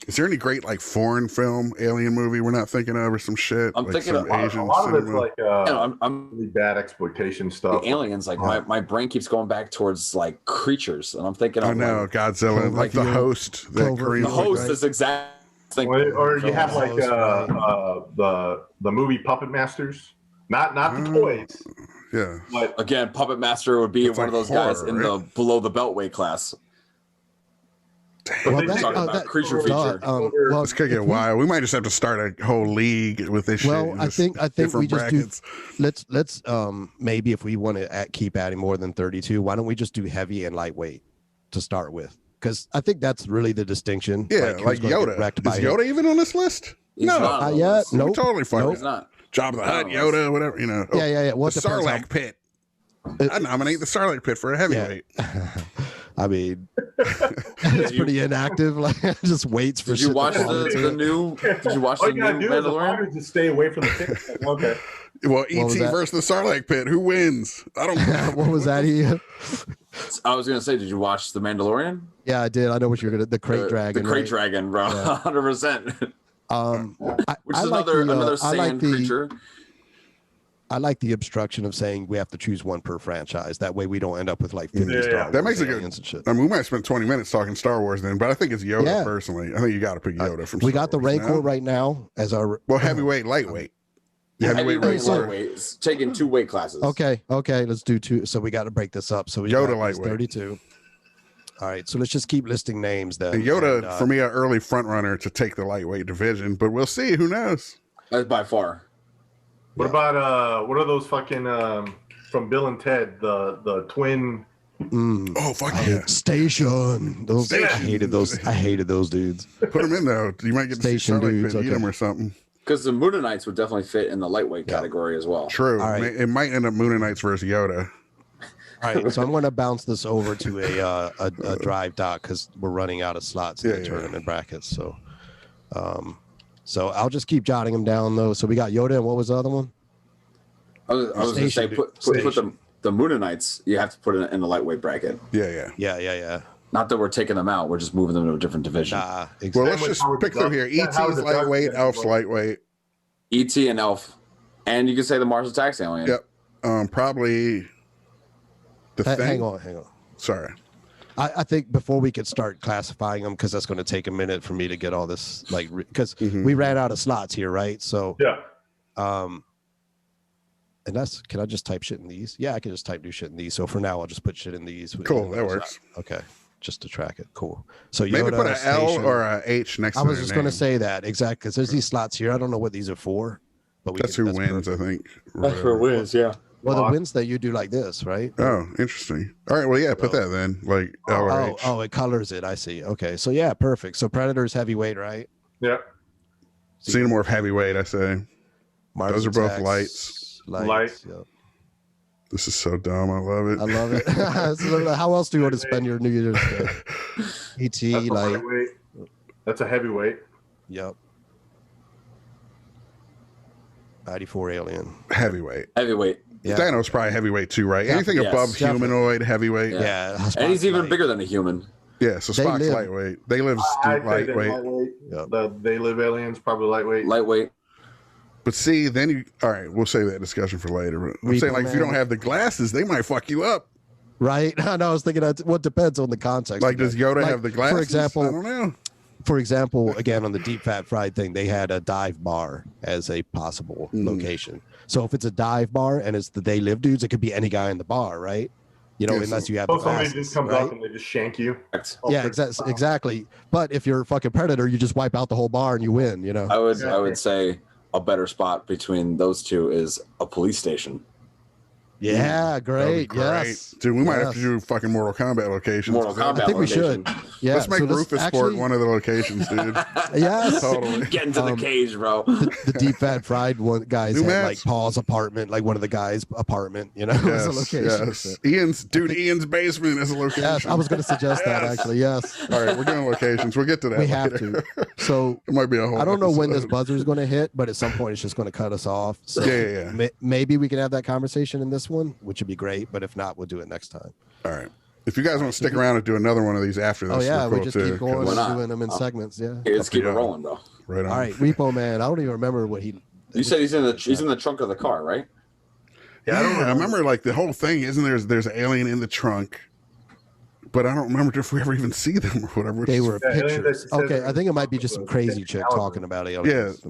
Is there any great like foreign film alien movie we're not thinking of or some shit? I'm like thinking some of- Asian A lot of it's cinema? like I'm really bad exploitation the stuff. aliens. Like my brain keeps going back towards like creatures, and I'm thinking. I of, know like, Godzilla, like the Cloverfield. host, that Cloverfield. Korean. the host Right. is exact. Thing. Or you have like Host, the movie Puppet Masters, not the Oh. toys, Yeah. but Again, Puppet Master would be It's one of like those guys horror, in right? the below the beltway class. But well, they that, talk about creature feature. well, This could get wild. We might just have to start a whole league with this shit. well, I just think we different just brackets. do. Let's maybe if we want to keep adding more than 32, why don't we just do heavy and lightweight to start with? Because I think that's really the distinction. Yeah, who's like gonna get Yoda. wrecked Is by it. Yoda even on this list? He's No. not on Not the yet. list. We Nope. totally fine. Nope. He's not. Job of the Hutt, No, Yoda, whatever, Oh, Yeah. Well, it the depends Sarlacc how- pit. I nominate the Sarlacc pit for a heavyweight. I mean, it's pretty inactive. Like, just waits for. Did you shit to watch fall into the it. new? Did you watch all the you new gotta do is the Mandalorian? fighters just stay away from the pit. Okay. Well, What was ET that? versus the Sarlacc pit. Who wins? I don't know. What was that? Ian? I was gonna say, did you watch the Mandalorian? Yeah, I did. I know what you're gonna. The crate dragon. The crate right? dragon, bro. Yeah. 100%. I Which is like another I sand like the, creature. I like the obstruction of saying we have to choose one per franchise. That way we don't end up with like 50 Yeah, Star yeah. Wars That makes a good- aliens and shit. I mean, we might spend 20 minutes talking Star Wars then, but I think it's Yoda Yeah. personally. I think you got to pick Yoda from We Star got the Wars, Rancor no? right now as our. Well, heavyweight, lightweight. Heavyweight, Rancor. lightweight. It's taking 2 weight classes. Okay, let's do 2. So we got to break this up. So we Yoda got lightweight. 32. All right, so let's just keep listing names then. And Yoda, And, for me, an early front runner to take the lightweight division, but we'll see. Who knows? That's by far. What about what are those fucking from Bill and Ted, the twin? Oh, fuck yeah. Station. Those I Station. hated those. I hated those dudes. Put him in, though. You might get to see Station Sarlacc dudes, pit eat okay. him or something. Because the Moonanites would definitely fit in the lightweight category as well. True. All right. It might end up Moonanites versus Yoda. All right, so I'm going to bounce this over to a drive doc because we're running out of slots in Yeah, the yeah. tournament brackets. So, so I'll just keep jotting them down though. So we got Yoda, and what was the other one? I was going to say, Station, put the Moonanites, you have to put it in the lightweight bracket. Yeah. Yeah. Not that we're taking them out, we're just moving them to a different division. Nah, Well, exactly. let's with just Howard the pick through Duck. here. Yeah, ET's Howard the Duck. lightweight, Elf's lightweight. E.T. and Elf. And you can say the Mars Attacks alien. Yep. Probably the thing. Hang on. Sorry. I think before we could start classifying them, because that's going to take a minute for me to get all this, like, because we ran out of slots here, right? So, Yeah. and can I just type shit in these? Yeah, I can just type new shit in these. So for now, I'll just put shit in these. Cool. That works. Okay, just to track it. Cool. So Maybe Yoda, put an L Station. or a H next I to was their just going to name. say that exactly because there's these slots here. I don't know what these are for, but That's who wins, perfect. I think. That's for wins, yeah. Well, the wind state you do like this, right? Oh, interesting. All right, well, yeah, put that then. Like LRH. Oh, it colors it. I see. Okay, so yeah, perfect. So Predator's heavyweight, right? Yeah. Xenomorph heavyweight, I say. Mars Those are both Attacks, Light. Yep. This is so dumb. I love it. I love it. So how else do you want to spend your New Year's Day? ET, That's a like, lightweight. That's a heavyweight. yep. 94 alien. Heavyweight. Heavyweight. Yeah. Thanos probably heavyweight too, right? Yeah, Anything yes, above definitely. humanoid, heavyweight. Yeah. Yeah. And he's even light. bigger than a human. Yeah, so They Spock's live- lightweight. They live I'd say they're lightweight. lightweight. Yep. The They Live aliens probably lightweight. Lightweight. But see, then you. All right, we'll save that discussion for later. But I'm Repo saying, like, if you Man. don't have the glasses, they might fuck you up. Right? I know. I was thinking that. Well, it depends on the context. Like, of does that. Yoda Like, have the glasses? For example, I don't know. for example, again on the deep fat fried thing, they had a dive bar as a possible location. So if it's a dive bar and it's the They Live dudes, it could be any guy in the bar, right? You know, Yeah, unless so- you have the Oh, somebody glasses, just comes right? up and they just shank you. Correct. Yeah, exactly. But if you're a fucking Predator, you just wipe out the whole bar and you win. You know. I would say a better spot between those two is a police station. Yeah, That'd be great. Yes, Dude, we might have Yes. to do fucking Mortal Kombat locations. Mortal Kombat. I think we location. should. Yeah, Let's make so this Rufus actually- Sport one of the locations, dude. Yes. Totally. Get into the cage, bro. The deep fat fried one guys New had mats. like Paul's apartment, like one of the guys' apartment. You know, it was a location. Yes. Ian's basement is a location. Yes, I was going to suggest that Yes. actually. Yes, All right, we're doing locations. We'll get to that. we have later. to. So It might be a whole. I don't know when this episode. buzzer is going to hit, but at some point it's just going to cut us off. So Yeah. maybe we can have that conversation in this one, which would be great. But if not, we'll do it next time. All right. If you guys want to stick around and do another one of these after this, Oh yeah, we're we cool just too, keep going 'cause- Why and not? doing them in segments. Yeah. Hey, let's keep it Yeah. rolling, bro. Right on. All right, Repo Man. I don't even remember what he. You said he's in the trunk of the car, right? Yeah, I remember like the whole thing. Isn't there's an alien in the trunk, but I don't remember if we ever even see them or whatever. which They is- were Yeah, aliens pictures. that said Okay, they I think it might be were just some the crazy same chick caliber. talking about aliens.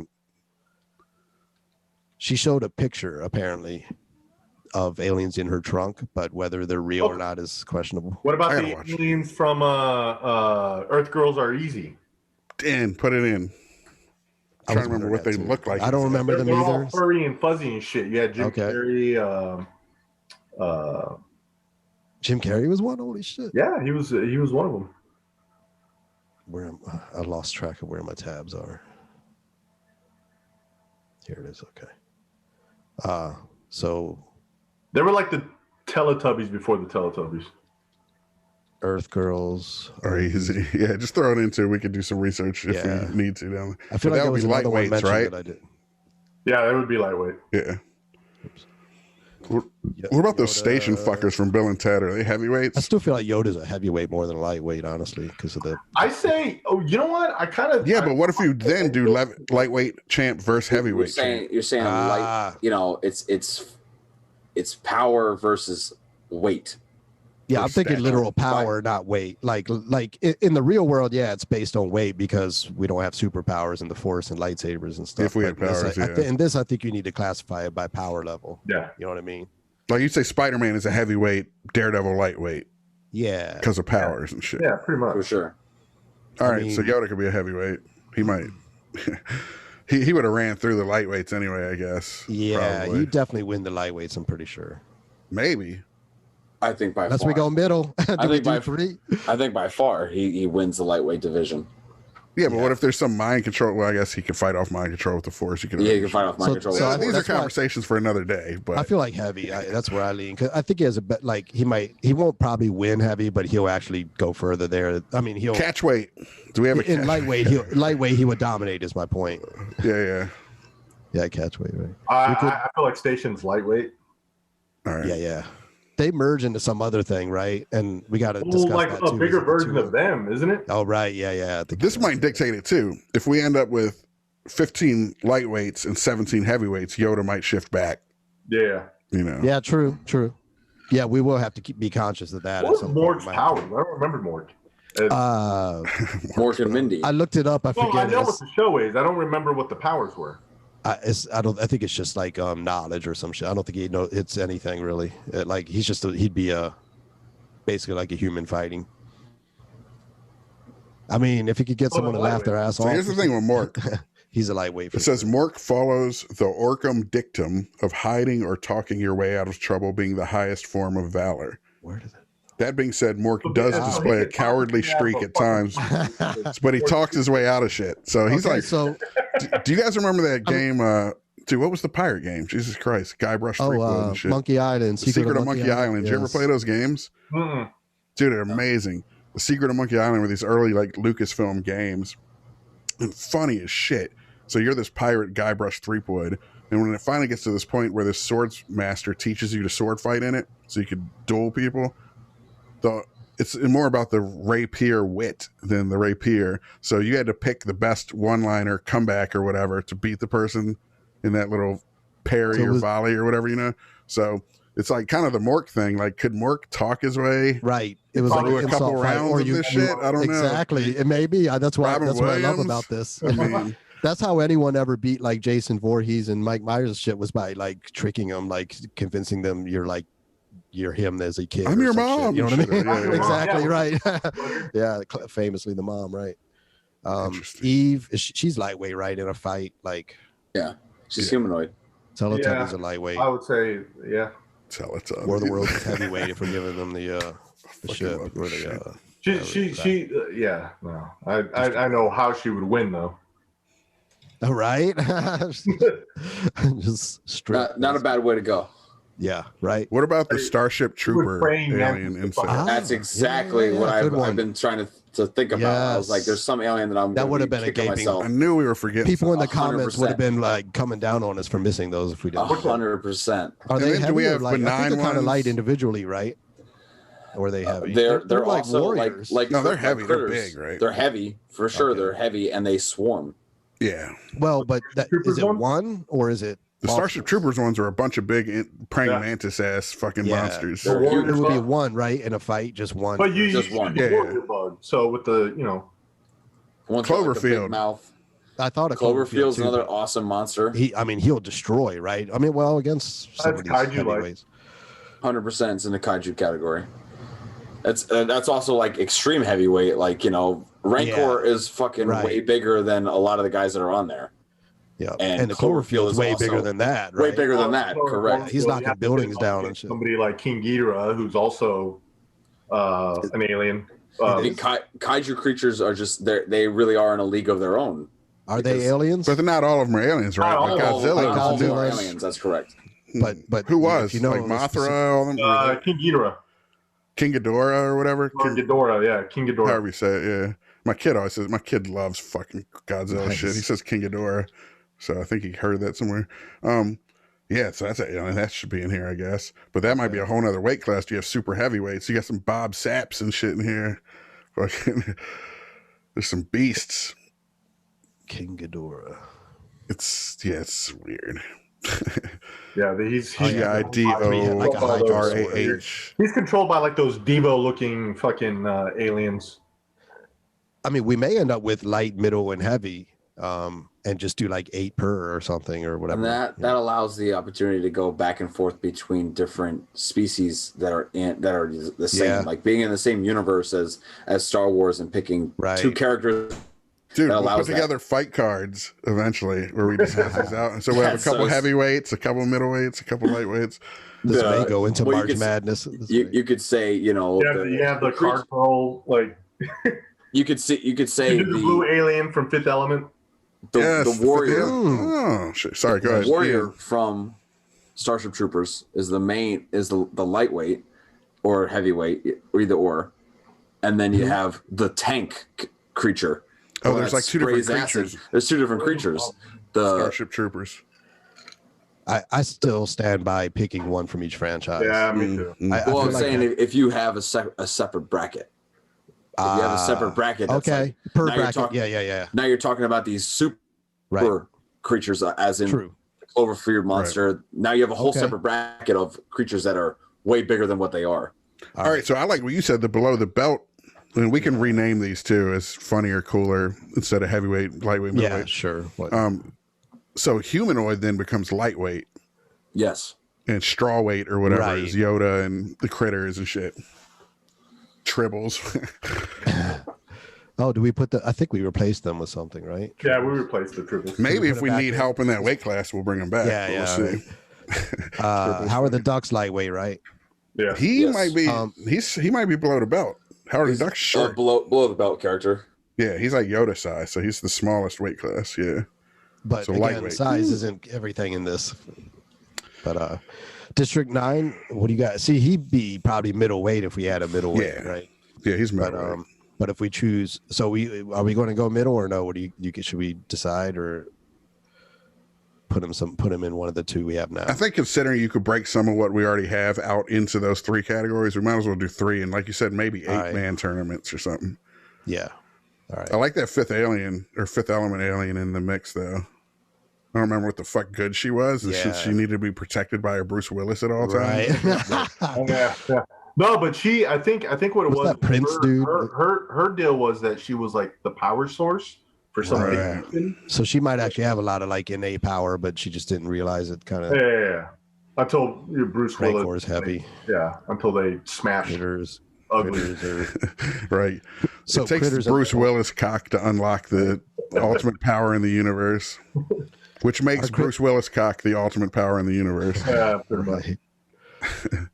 She showed a picture apparently of aliens in her trunk, but whether they're real or not is questionable. What about I the gotta watch it. aliens from Earth Girls Are Easy? Dan, put it in. I Trying was to remember wondering what that they too. look like. I don't remember them They're all either. furry and fuzzy and shit. You had Jim Okay. Carrey. Jim Carrey was one. Holy shit! Yeah, he was one of them. I lost track of where my tabs are. Here it is. Okay. So They were like the Teletubbies before the Teletubbies. Earth Girls. Or easy. Yeah, just throw it into. We could do some research if Yeah. we need to. Down there. I feel But like that there would was be another one lightweights, mentioned right? that I did. Yeah, that would be lightweight. Yeah. What Yeah, about those Yoda- station fuckers from Bill and Ted? Are they I heavyweights? still feel like Yoda's a heavyweight more than a lightweight, honestly, because of the. I say, you know what? I kind of Yeah, but what if you then do lightweight champ versus heavyweight champ? You're saying light. You know, it's power versus weight. Yeah, Or I'm thinking stature. literal power, not weight. Like in the real world, yeah, it's based on weight because we don't have superpowers and the Force and lightsabers and stuff. If we had But this, powers, I in this, I think you need to classify it by power level. Yeah. You know what I mean? Like you'd say Spider-Man is a heavyweight, Daredevil lightweight Yeah. because of powers and shit. Yeah, pretty much. For sure. All I right, so mean- Yoda could be a heavyweight. He might. he would have ran through the lightweights anyway, I guess. Yeah, probably. you definitely win the lightweights. I'm pretty sure. Maybe. I think by Unless far. we go middle. Do I we think do by 3? I think by far he wins the lightweight division. Yeah, but what if there's some mind control? Well, I guess he could fight off mind control with the Force. He could. Yeah, you can fight off mind So- control. so I with think the these are Force. conversations for another day. But I feel like heavy. That's where I lean. 'Cause I think he has a bet. Like he won't probably win heavy, but he'll actually go further there. I mean, he'll catch weight. Do we have a in catch? lightweight. He would dominate. Is my point. Yeah. Yeah, catch weight. Right. I feel like Station's lightweight. All right. Yeah. They merge into some other thing, right? And we got to discuss Well, like that a too. bigger Is it the version two of them, isn't it? Oh, right. Yeah. I think This might dictate it too. If we end up with 15 lightweights and 17 heavyweights, Yoda might shift back. Yeah. You know. Yeah, true. Yeah, we will have to be conscious of that. What at was some point. Morg's powers? I don't remember Morg. Mork and Mindy. I looked it up. I Well, I forget. know what the show is. I don't remember what the powers were. I think it's just like knowledge or some shit. I don't think it's anything really. Like he'd be basically like a human fighting. I mean, if he could get someone to laugh their ass So off. here's the thing with Mork. He's a lightweight. For It says Mork follows the Orcum dictum of hiding or talking your way out of trouble being the highest form of valor. Where did that? That being said, Mork does display a cowardly streak at times, but he talks his way out of shit. So he's Okay, like, so do you guys remember that game? Dude, what was the pirate game? Jesus Christ, Guybrush Threepwood and shit. Monkey Island, The Secret of Monkey Island. Did you ever play those games? Mm-mm. Dude, they're amazing. The Secret of Monkey Island were these early like Lucasfilm games, and funny as shit. So you're this pirate Guybrush Threepwood, and when it finally gets to this point where this swords master teaches you to sword fight in it, so you could duel people, it's more about the rapier wit than the rapier. So you had to pick the best one-liner, comeback, or whatever to beat the person in that little parry or volley or whatever, you know. So it's like kind of the Mork thing. Like, could Mork talk his way? Right. It was like a couple rounds of this shit. I don't know. Exactly. It may be. That's why. Robin That's what I love Williams? about this. I mean, That's how anyone ever beat like Jason Voorhees and Mike Myers shit, was by like tricking them, like convincing them you're him as a kid. I'm or your some mom. shit, you know what I mean? Yeah, yeah. Exactly Yeah. right. Yeah, famously the mom, right? Interesting. Eve, she's lightweight, right? In a fight, like Yeah, she's humanoid. Teletubbies are lightweight. I would say, yeah. Tell it to War of the Worlds is heavyweight if we're giving them the shit. love Or this the, Yeah, no. I know how she would win, though. right? Just straight. Not a bad way to go. Yeah, right. What about the Starship Trooper praying alien mantis. insect? Ah, That's exactly yeah, what good one. I've been trying to think about. I was like, Yes. there's some alien that I'm That gonna would have be been a kicking gaping- myself. I knew we were forgetting. People in the 100%. comments would have been like coming down on us for missing those if we didn't. 100%. Are And they then do heavy we or have light? I think benign they're kind of ones? light individually, right? Or are they heavy? They're like also warriors. like No, they're like heavy. They're critters. big, right? They're heavy for sure. Okay. They're heavy and they swarm. Yeah. Well, but is Troopers it one? one or is it The Starship Troopers ones are a bunch of big praying Yeah. mantis ass fucking Yeah. monsters. They're Warriors It would be are- one, right? In a fight, just one. But you Just use one. the Yeah. warrior bug. So with the, One's got, like, a big Cloverfield. mouth. I thought a Cloverfield's too, another but awesome monster. he'll destroy, right? I mean, well, against some of these kaiju-like. heavyweights. 100% is in the kaiju category. That's also like extreme heavyweight. Like, Rancor is fucking Right. way bigger than a lot of the guys that are on there. Yeah, And the Cloverfield Cloverfield's is way also bigger than that, right? Way bigger than that. Correct. He's knocking buildings down and shit. Somebody like King Ghidorah, who's also an alien. I mean, kaiju creatures are just they really are in a league of their own. Are they because- aliens? But not all of them are aliens, right? Not Like all of them. Godzilla. Like All of them are Godzilla's- aliens. That's correct. But Who was? if you know, like Mothra, all them? King Ghidorah. King Ghidorah or whatever? Or Ghidorah, yeah. King Ghidorah. However you say it, yeah. My kid always says, my kid loves fucking Godzilla Nice. shit. He says King Ghidorah. So I think he heard that somewhere. Yeah, so that's that should be in here, I guess. But that might be a whole nother weight class. You have super heavyweights. You got some Bob Saps and shit in here. Fucking, there's some beasts. King Ghidorah. It's weird. Yeah, he's Oh, yeah. Like a Hydra G-I-D-O-R-A-H. He's controlled by like those Devo-looking fucking aliens. I mean, we may end up with light, middle, and heavy, and just do like 8 per or something or whatever. And that allows the opportunity to go back and forth between different species that are the same, Yeah. like being in the same universe as Star Wars and picking Right. two characters. Dude, That we'll allows put that. together fight cards eventually where we just have these out. And so we'll have a Yeah, couple so it's- heavyweights, a couple middleweights, a couple lightweights. This may the- go into well, you March could- Madness. You could say, You have the card roll, like you could say the blue alien from Fifth Element. the warrior. Oh, shit. Sorry, go ahead. Warrior from Starship Troopers is the lightweight or heavyweight, or either or, and then you have the tank creature. Oh, the one there's that like two different sprays acid. creatures. There's two different creatures. The Starship Troopers. I still stand by picking one from each franchise. Yeah, me too. Mm. I well, feel I'm like saying that- if you have a separate bracket, if you have a separate bracket, that's okay, like, per now you're bracket. talking- Yeah. now you're talking about these super Right. creatures, as in True. Cloverfield monster. Now you have a whole Okay. separate bracket of creatures that are way bigger than what they are. All right, so I like what you said, the below the belt. And we can rename these too as funnier, cooler instead of heavyweight, lightweight, Yeah, middleweight. sure. What? So humanoid then becomes lightweight, Yes. and straw weight or whatever Right. is Yoda and the critters and shit. Tribbles. Oh, do we put the? I think we replaced them with something, right? Yeah, we replaced the triples. Maybe if put it we back need in? help in that weight class, we'll bring him back. Yeah, But yeah, we'll see. How are the Ducks lightweight, right? Yeah. He Yes. might be. He might be below the belt. How are the He's Ducks short? below the belt character. Yeah, he's like Yoda size, so he's the smallest weight class. Yeah. But So again, lightweight. size isn't everything in this. But District 9, what do you got? See, he'd be probably middleweight if we had a middleweight, Yeah. right? Yeah, he's But middleweight. but if we choose, so are we going to go middle or no? What do you should we decide or put him in one of the two we have now? I think considering you could break some of what we already have out into those 3 categories, we might as well do 3. And like you said, maybe 8-man tournaments or something. Yeah. All right. I like that fifth element alien in the mix, though. I don't remember what the fuck good she was. Yeah. She needed to be protected by a Bruce Willis at all Right. times. Yeah. No, but I think what it What's was. that Prince dude? Her deal was that she was like the power source for some Right. reason. So she might actually have a lot of like innate power, but she just didn't realize it. Kind of Yeah. Until Bruce Willis. Rancor is heavy. Yeah. Until they smashed Critters. ugly. Right. So it takes Critters Bruce Willis cock to unlock the ultimate power in the universe, which makes Bruce Willis cock the ultimate power in the universe. Yeah, pretty much. Right.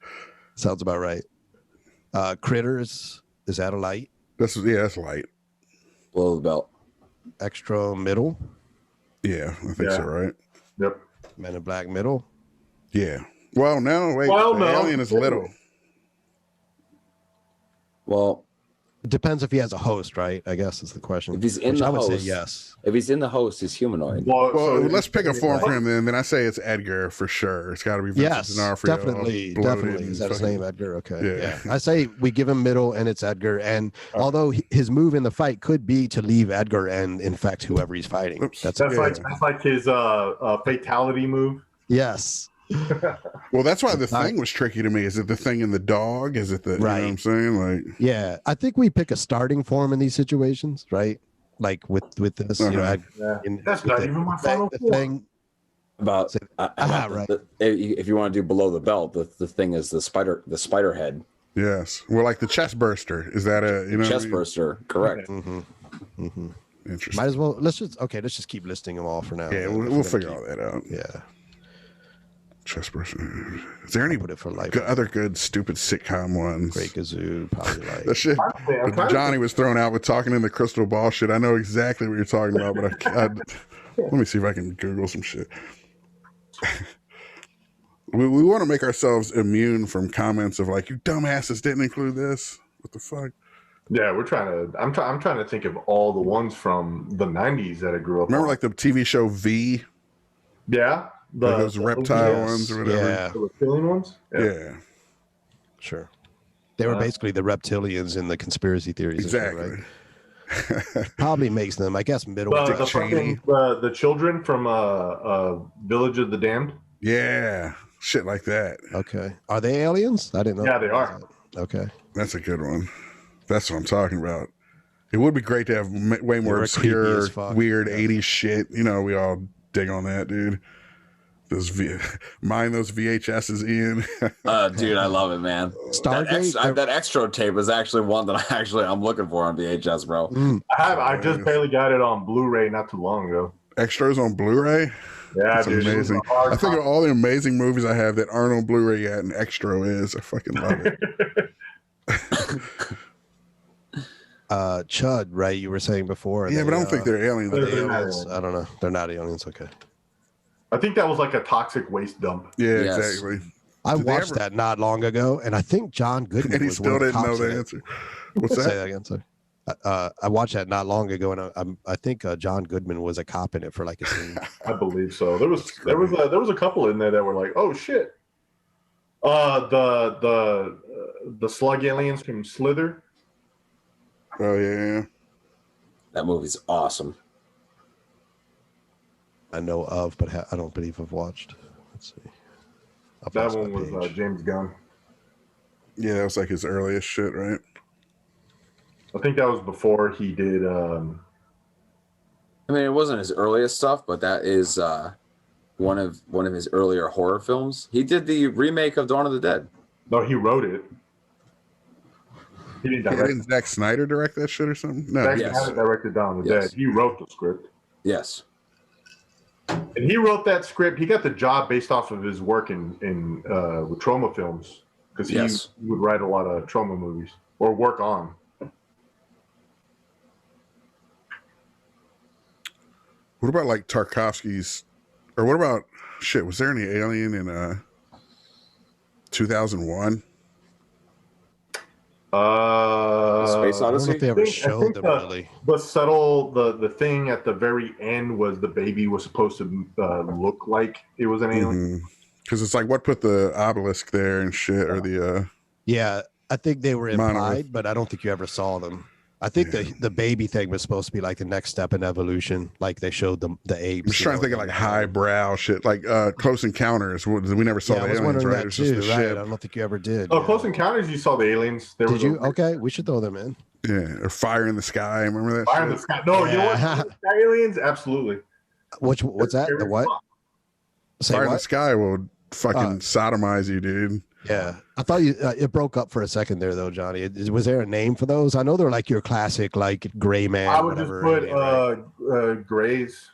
Sounds about right. Critters, is that a light? That's light. Below the belt. Extra middle? Yeah, I think so, right? Yep. Men in Black middle? Yeah. Well, no, wait. Well, the no. alien is little. Well, It depends if he has a host, right? I guess is the question. if he's in Which the I would host, say yes. If he's in the host, he's humanoid. Well, so let's pick a form for him then I say it's Edgar for sure. It's got to be Vincent Yes, D'Onofrio, definitely. bloated Definitely. Is that his fucking- name, Edgar? Okay. Yeah. Yeah. I say we give him middle and it's Edgar. And although his move in the fight could be to leave Edgar and infect whoever he's fighting. Oops. That's That's Yeah. like his fatality move. yes. Well, that's why the thing was tricky to me. Is it the thing in the dog? Is it the, you know what I'm saying? Like, Yeah. I think we pick a starting form in these situations, right? Like with this, you know, Uh-huh. Yeah. That's not even my final the form. thing. About, right. If you want to do below the belt, the thing is the spider head. yes. Well, like the chest burster. Is that a, you know? Chest burster, correct. Interesting. Might as well let's just keep listing them all for now. Yeah, then, if we'll we're figure gonna all that out. keep- Yeah. Chest burster. Is there any Put it for life. other good stupid sitcom ones? Great Kazoo, probably That like shit I'm trying to Johnny was thrown out with talking in the crystal ball shit. I know exactly what you're talking about, but let me see if I can Google some shit. We want to make ourselves immune from comments of like, you dumbasses didn't include this. What the fuck? Yeah, we're trying to. I'm trying to think of all the ones from the '90s that I grew up. Remember on. like the TV show V? Yeah, Like those reptile yes, ones or whatever? Yeah, the reptilian ones. Yeah, sure. They were basically the reptilians in the conspiracy theories. and shit, exactly. right? Probably makes them, I guess, middle. The Cheney. fucking the children from Village of the Damned. Yeah, shit like that. Okay. Are they aliens? I didn't know. Yeah, they are. Okay. That's a good one. That's what I'm talking about. It would be great to have way more were creepy obscure, as fuck. weird Yeah. 80s shit. You know, we all dig on that, dude. Mind those VHSs, Ian. Dude, I love it, man. Stargate. That extra tape is actually one that I'm looking for on VHS, bro. I just barely got it on Blu-ray not too long ago. Extras on Blu-ray. Yeah, That's dude, it was amazing. a hard I think of copy. all the amazing movies I have that aren't on Blu-ray yet, and Extra is. I fucking love it. Chud, right? You were saying before. Yeah, but I don't think they're aliens. they're they're not aliens. aliens. I don't know. They're not aliens. Okay. I think that was like a toxic waste dump. Yeah, Yes. exactly. I Did they watched ever- that not long ago, and I think John Goodman And he was still one of didn't know cops in the it. answer. What's Say that? that again, sorry. I watched that not long ago, and I think John Goodman was a cop in it for like a scene. I believe so. There was a couple in there that were like, oh shit. The slug aliens from Slither. Oh, yeah. That movie's awesome. I know of, but I don't believe I've watched. Let's see. I'll That post my one was page. James Gunn. Yeah, that was like his earliest shit, right? I think that was before he did. I mean, it wasn't his earliest stuff, but that is one of his earlier horror films. He did the remake of Dawn of the Dead. No, he wrote it. He didn't direct. Didn't Zack Snyder direct that shit or something? No. Zack Yes. Snyder directed Dawn of the Yes. Dead. He wrote the script. Yes. And he wrote that script. He got the job based off of his work in with trauma films, because he would write a lot of trauma movies or work on. What about like Tarkovsky's, or what about shit? Was there any Alien in 2001? Space I don't know Odyssey. if they ever showed them really. The subtle, the thing at the very end was the baby was supposed to look like it was an alien. Because it's like what put the obelisk there and shit, or the Yeah, I think they were implied, monolith. but I don't think you ever saw them. I think the baby thing was supposed to be like the next step in evolution, like they showed the apes. I'm just trying to think of like highbrow shit, like Close Encounters. We never saw Yeah, the I was aliens, wondering right? that It was too, just the right? ship. I don't think you ever did. Oh, yeah. Close Encounters, you saw the aliens. There Did was you? Okay, we should throw them in. Yeah, or Fire in the Sky. Remember that? Fire in shit? the Sky. No, you know Yeah. what? Sky aliens, absolutely. What's that? The what? Say Fire in the what? Sky will fucking sodomize you, dude. Yeah, I thought you. It broke up for a second there, though, Johnny. Was there a name for those? I know they're like your classic, like gray man. I would just whatever, put alien, right? Grays.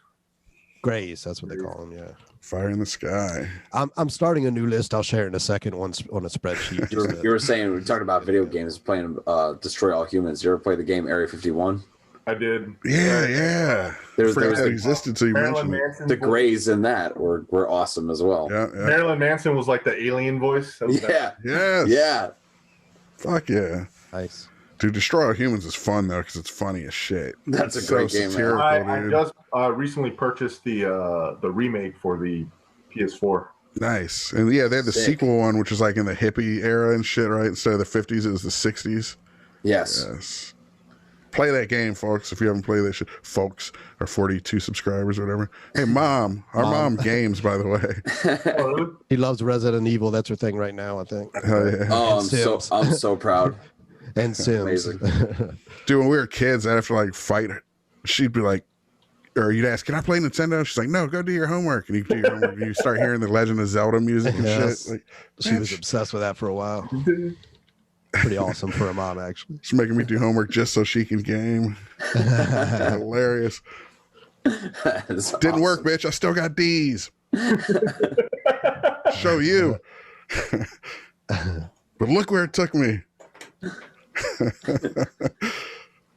Grays. That's what they call them. Yeah. Fire in the Sky. I'm starting a new list. I'll share it in a second on a spreadsheet. You were saying, we were talking about video games, playing Destroy All Humans. You ever play the game Area 51? I did. Yeah. There was Forgot that the, existed, so you Marilyn mentioned it. Manson. the Greys in that were awesome as well. Yeah. Marilyn Manson was like the alien voice. That was Yeah. Yes. Yeah. Fuck yeah. Nice. Dude, Destroy All Humans is fun though, because it's funny as shit. That's a It's great so game, man. satirical, I dude. just recently purchased the remake for the PS4. Nice. And yeah, they had the Sick. sequel one, which was like in the hippie era and shit, right? Instead of the 50s, it was the 60s. Yes. Yes. Play that game, folks, if you haven't played that shit. Folks, our 42 subscribers or whatever. Hey, Mom. Our mom games, by the way. Oh, really? He loves Resident Evil. That's her thing right now, I think. Hell yeah. Oh, And Sims. I'm so proud. And Sims. Amazing. Dude, when we were kids, I'd have to like fight her. She'd be like, or you'd ask, can I play Nintendo? She's like, no, go do your homework. And you do your homework and you start hearing the Legend of Zelda music and Yes. shit. Like, She was obsessed with that for a while. Pretty awesome for a mom, actually. she's making me do homework just so she can game. Hilarious. That's Didn't work, awesome. bitch. I still got D's. Show you. But look where it took me.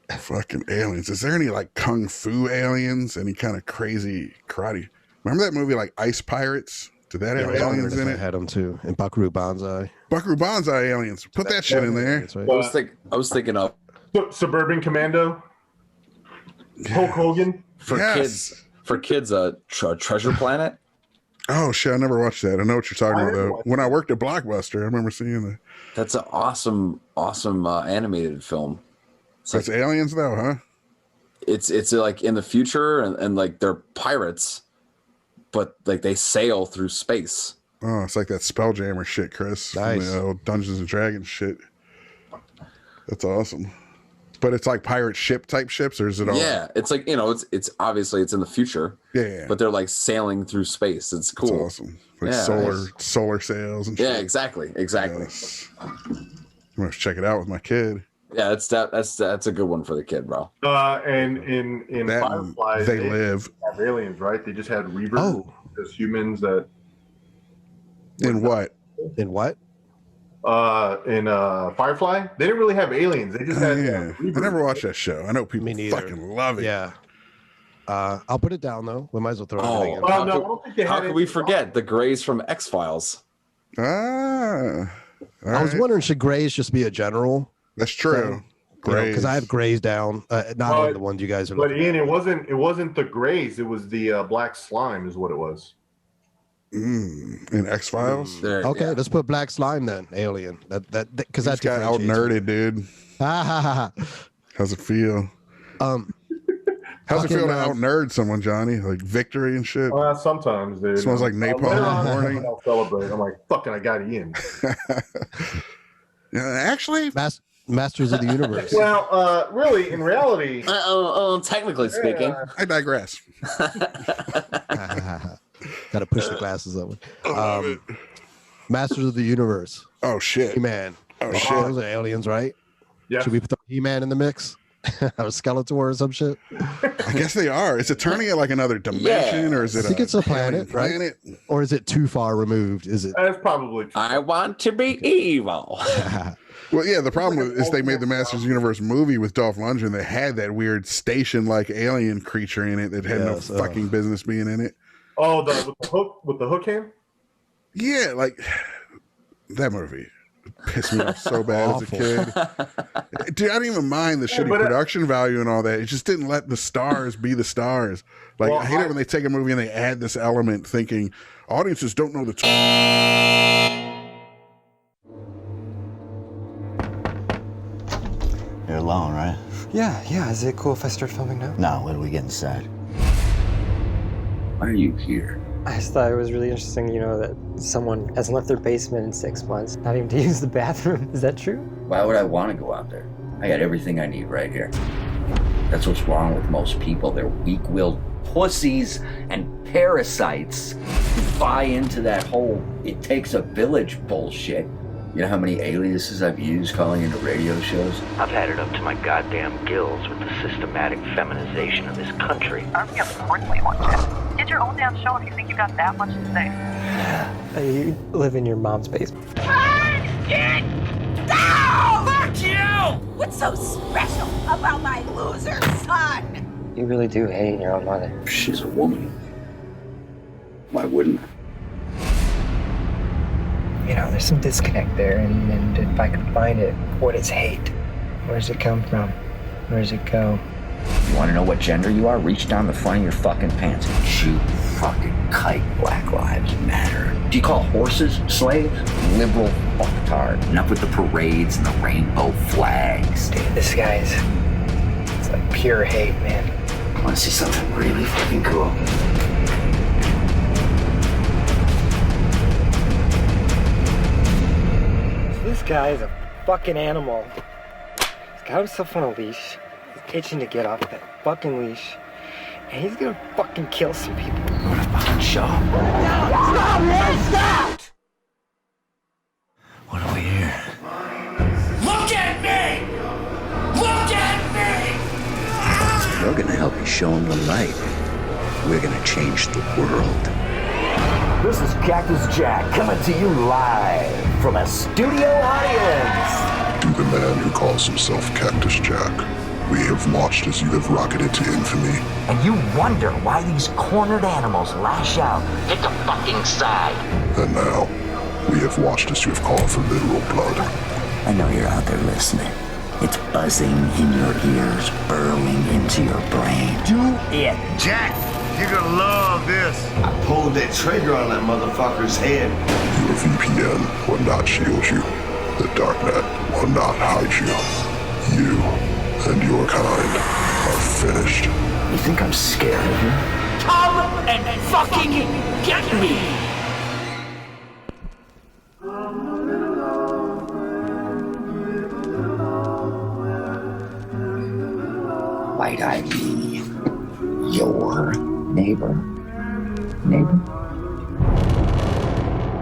Fucking aliens. Is there any like kung fu aliens? Any kind of crazy karate? Remember that movie like Ice Pirates? Did that have aliens in I it? had them too. And Buckaroo Banzai. Buckaroo Banzai aliens. Put that shit in there. That's right. I was thinking of Suburban Commando. Hulk Hogan. for Yes. kids Treasure Planet. Oh shit, I never watched that. I know what you're talking I about never though. watched When I worked at Blockbuster, I remember seeing that. That's an awesome animated film. That's aliens though, huh? It's like in the future and like they're pirates, but like they sail through space. Oh, it's like that Spelljammer shit, Chris. From Nice. the old Dungeons and Dragons shit. That's awesome. But it's like pirate ship type ships, or is it all? Yeah, it's like, it's obviously it's in the future, Yeah. but they're like sailing through space. It's That's cool. awesome. Like Yeah, solar sails and shit. Yeah, exactly. Yes. I'm gonna check it out with my kid. Yeah, that's a good one for the kid, bro. And in That Firefly, they live. have aliens, right? They just had reavers Oh. as humans that In what? In what? in Firefly, they didn't really have aliens. They just had Yeah. I reavers. never watched that show. I know people Me neither. fucking love it. Yeah. I'll put it down though. We might as well throw Oh. everything in. Well, no, I don't think they How had could any- we forget the Greys from X-Files? Ah. All I was right. wondering, should Grays just be a general? That's true. Great. Because I have Grays down, not on the ones you guys are But looking Ian, at. it wasn't the Greys. It was the black slime, is what it was. In X Files. Okay, let's put Black Slime then. Alien. Because That's that got out differentiates nerded, dude. you. How's it feel? How's it fucking, feel to out nerd someone, Johnny? Like victory and shit. Sometimes, dude. Smells like napalm Later in the on, morning. I'll celebrate. I'm like, fucking, I got Ian. Yeah, actually, Masters of the Universe. Well, really, in reality, Technically speaking, I digress. Got to push the glasses up. I love it. Masters of the Universe. Oh shit. Man. Oh Those shit. are aliens, right? Yes. Should we throw He-Man in the mix? Or Skeletor or some shit? I guess they are. Is it turning it like another dimension, or is it? I think it's a planet, right? Planet? Or is it too far removed? Is it? It's probably true. I want to be evil. Well, yeah. The problem is they made the Masters of the Universe movie with Dolph Lundgren that had that weird station-like alien creature in it that had no fucking business being in it. Oh, with the hook hand? Yeah, like that movie pissed me off so bad as a kid. Dude, I didn't even mind the shitty production value and all that. It just didn't let the stars be the stars. Like, I hate it when they take a movie and they add this element thinking audiences don't know the You're alone, right? Yeah. Is it cool if I start filming now? No, when we get inside. Why are you here? I just thought it was really interesting, that someone hasn't left their basement in 6 months, not even to use the bathroom. Is that true? Why would I want to go out there? I got everything I need right here. That's what's wrong with most people. They're weak-willed pussies and parasites who buy into that whole "it takes a village" bullshit. You know how many aliases I've used calling into radio shows? I've had it up to my goddamn gills with the systematic feminization of this country. Of course we want you. Did your own damn show if you think you got that much to say. You live in your mom's basement. Get down! Fuck you! What's so special about my loser son? You really do hate your own mother. She's a woman. Why wouldn't I? There's some disconnect there, and if I can find it, what is hate? Where does it come from? Where does it go? You want to know what gender you are? Reach down the front of your fucking pants and chew fucking kite. Black Lives Matter. Do you call horses slaves? Liberal fucktard. Enough with the parades and the rainbow flags. Dude, this guy's... it's like pure hate, man. I want to see something really fucking cool. This guy is a fucking animal. He's got himself on a leash. He's itching to get off that fucking leash. And he's gonna fucking kill some people. What a fucking show. Stop! What do we hear? Look at me! Look at me! We're gonna help you show them the light. We're gonna change the world. This is Cactus Jack coming to you live from a studio audience. To the man who calls himself Cactus Jack, we have watched as you have rocketed to infamy. And you wonder why these cornered animals lash out. Get the fucking side. And now, we have watched as you have called for literal blood. I know you're out there listening. It's buzzing in your ears, burrowing into your brain. Do it. Jack, you're gonna love this. I pulled that trigger on that motherfucker's head. Your VPN will not shield you. The darknet will not hide you. You and your kind are finished. You think I'm scared of you? Come and fucking get me! Might I be your neighbor? Neighbor?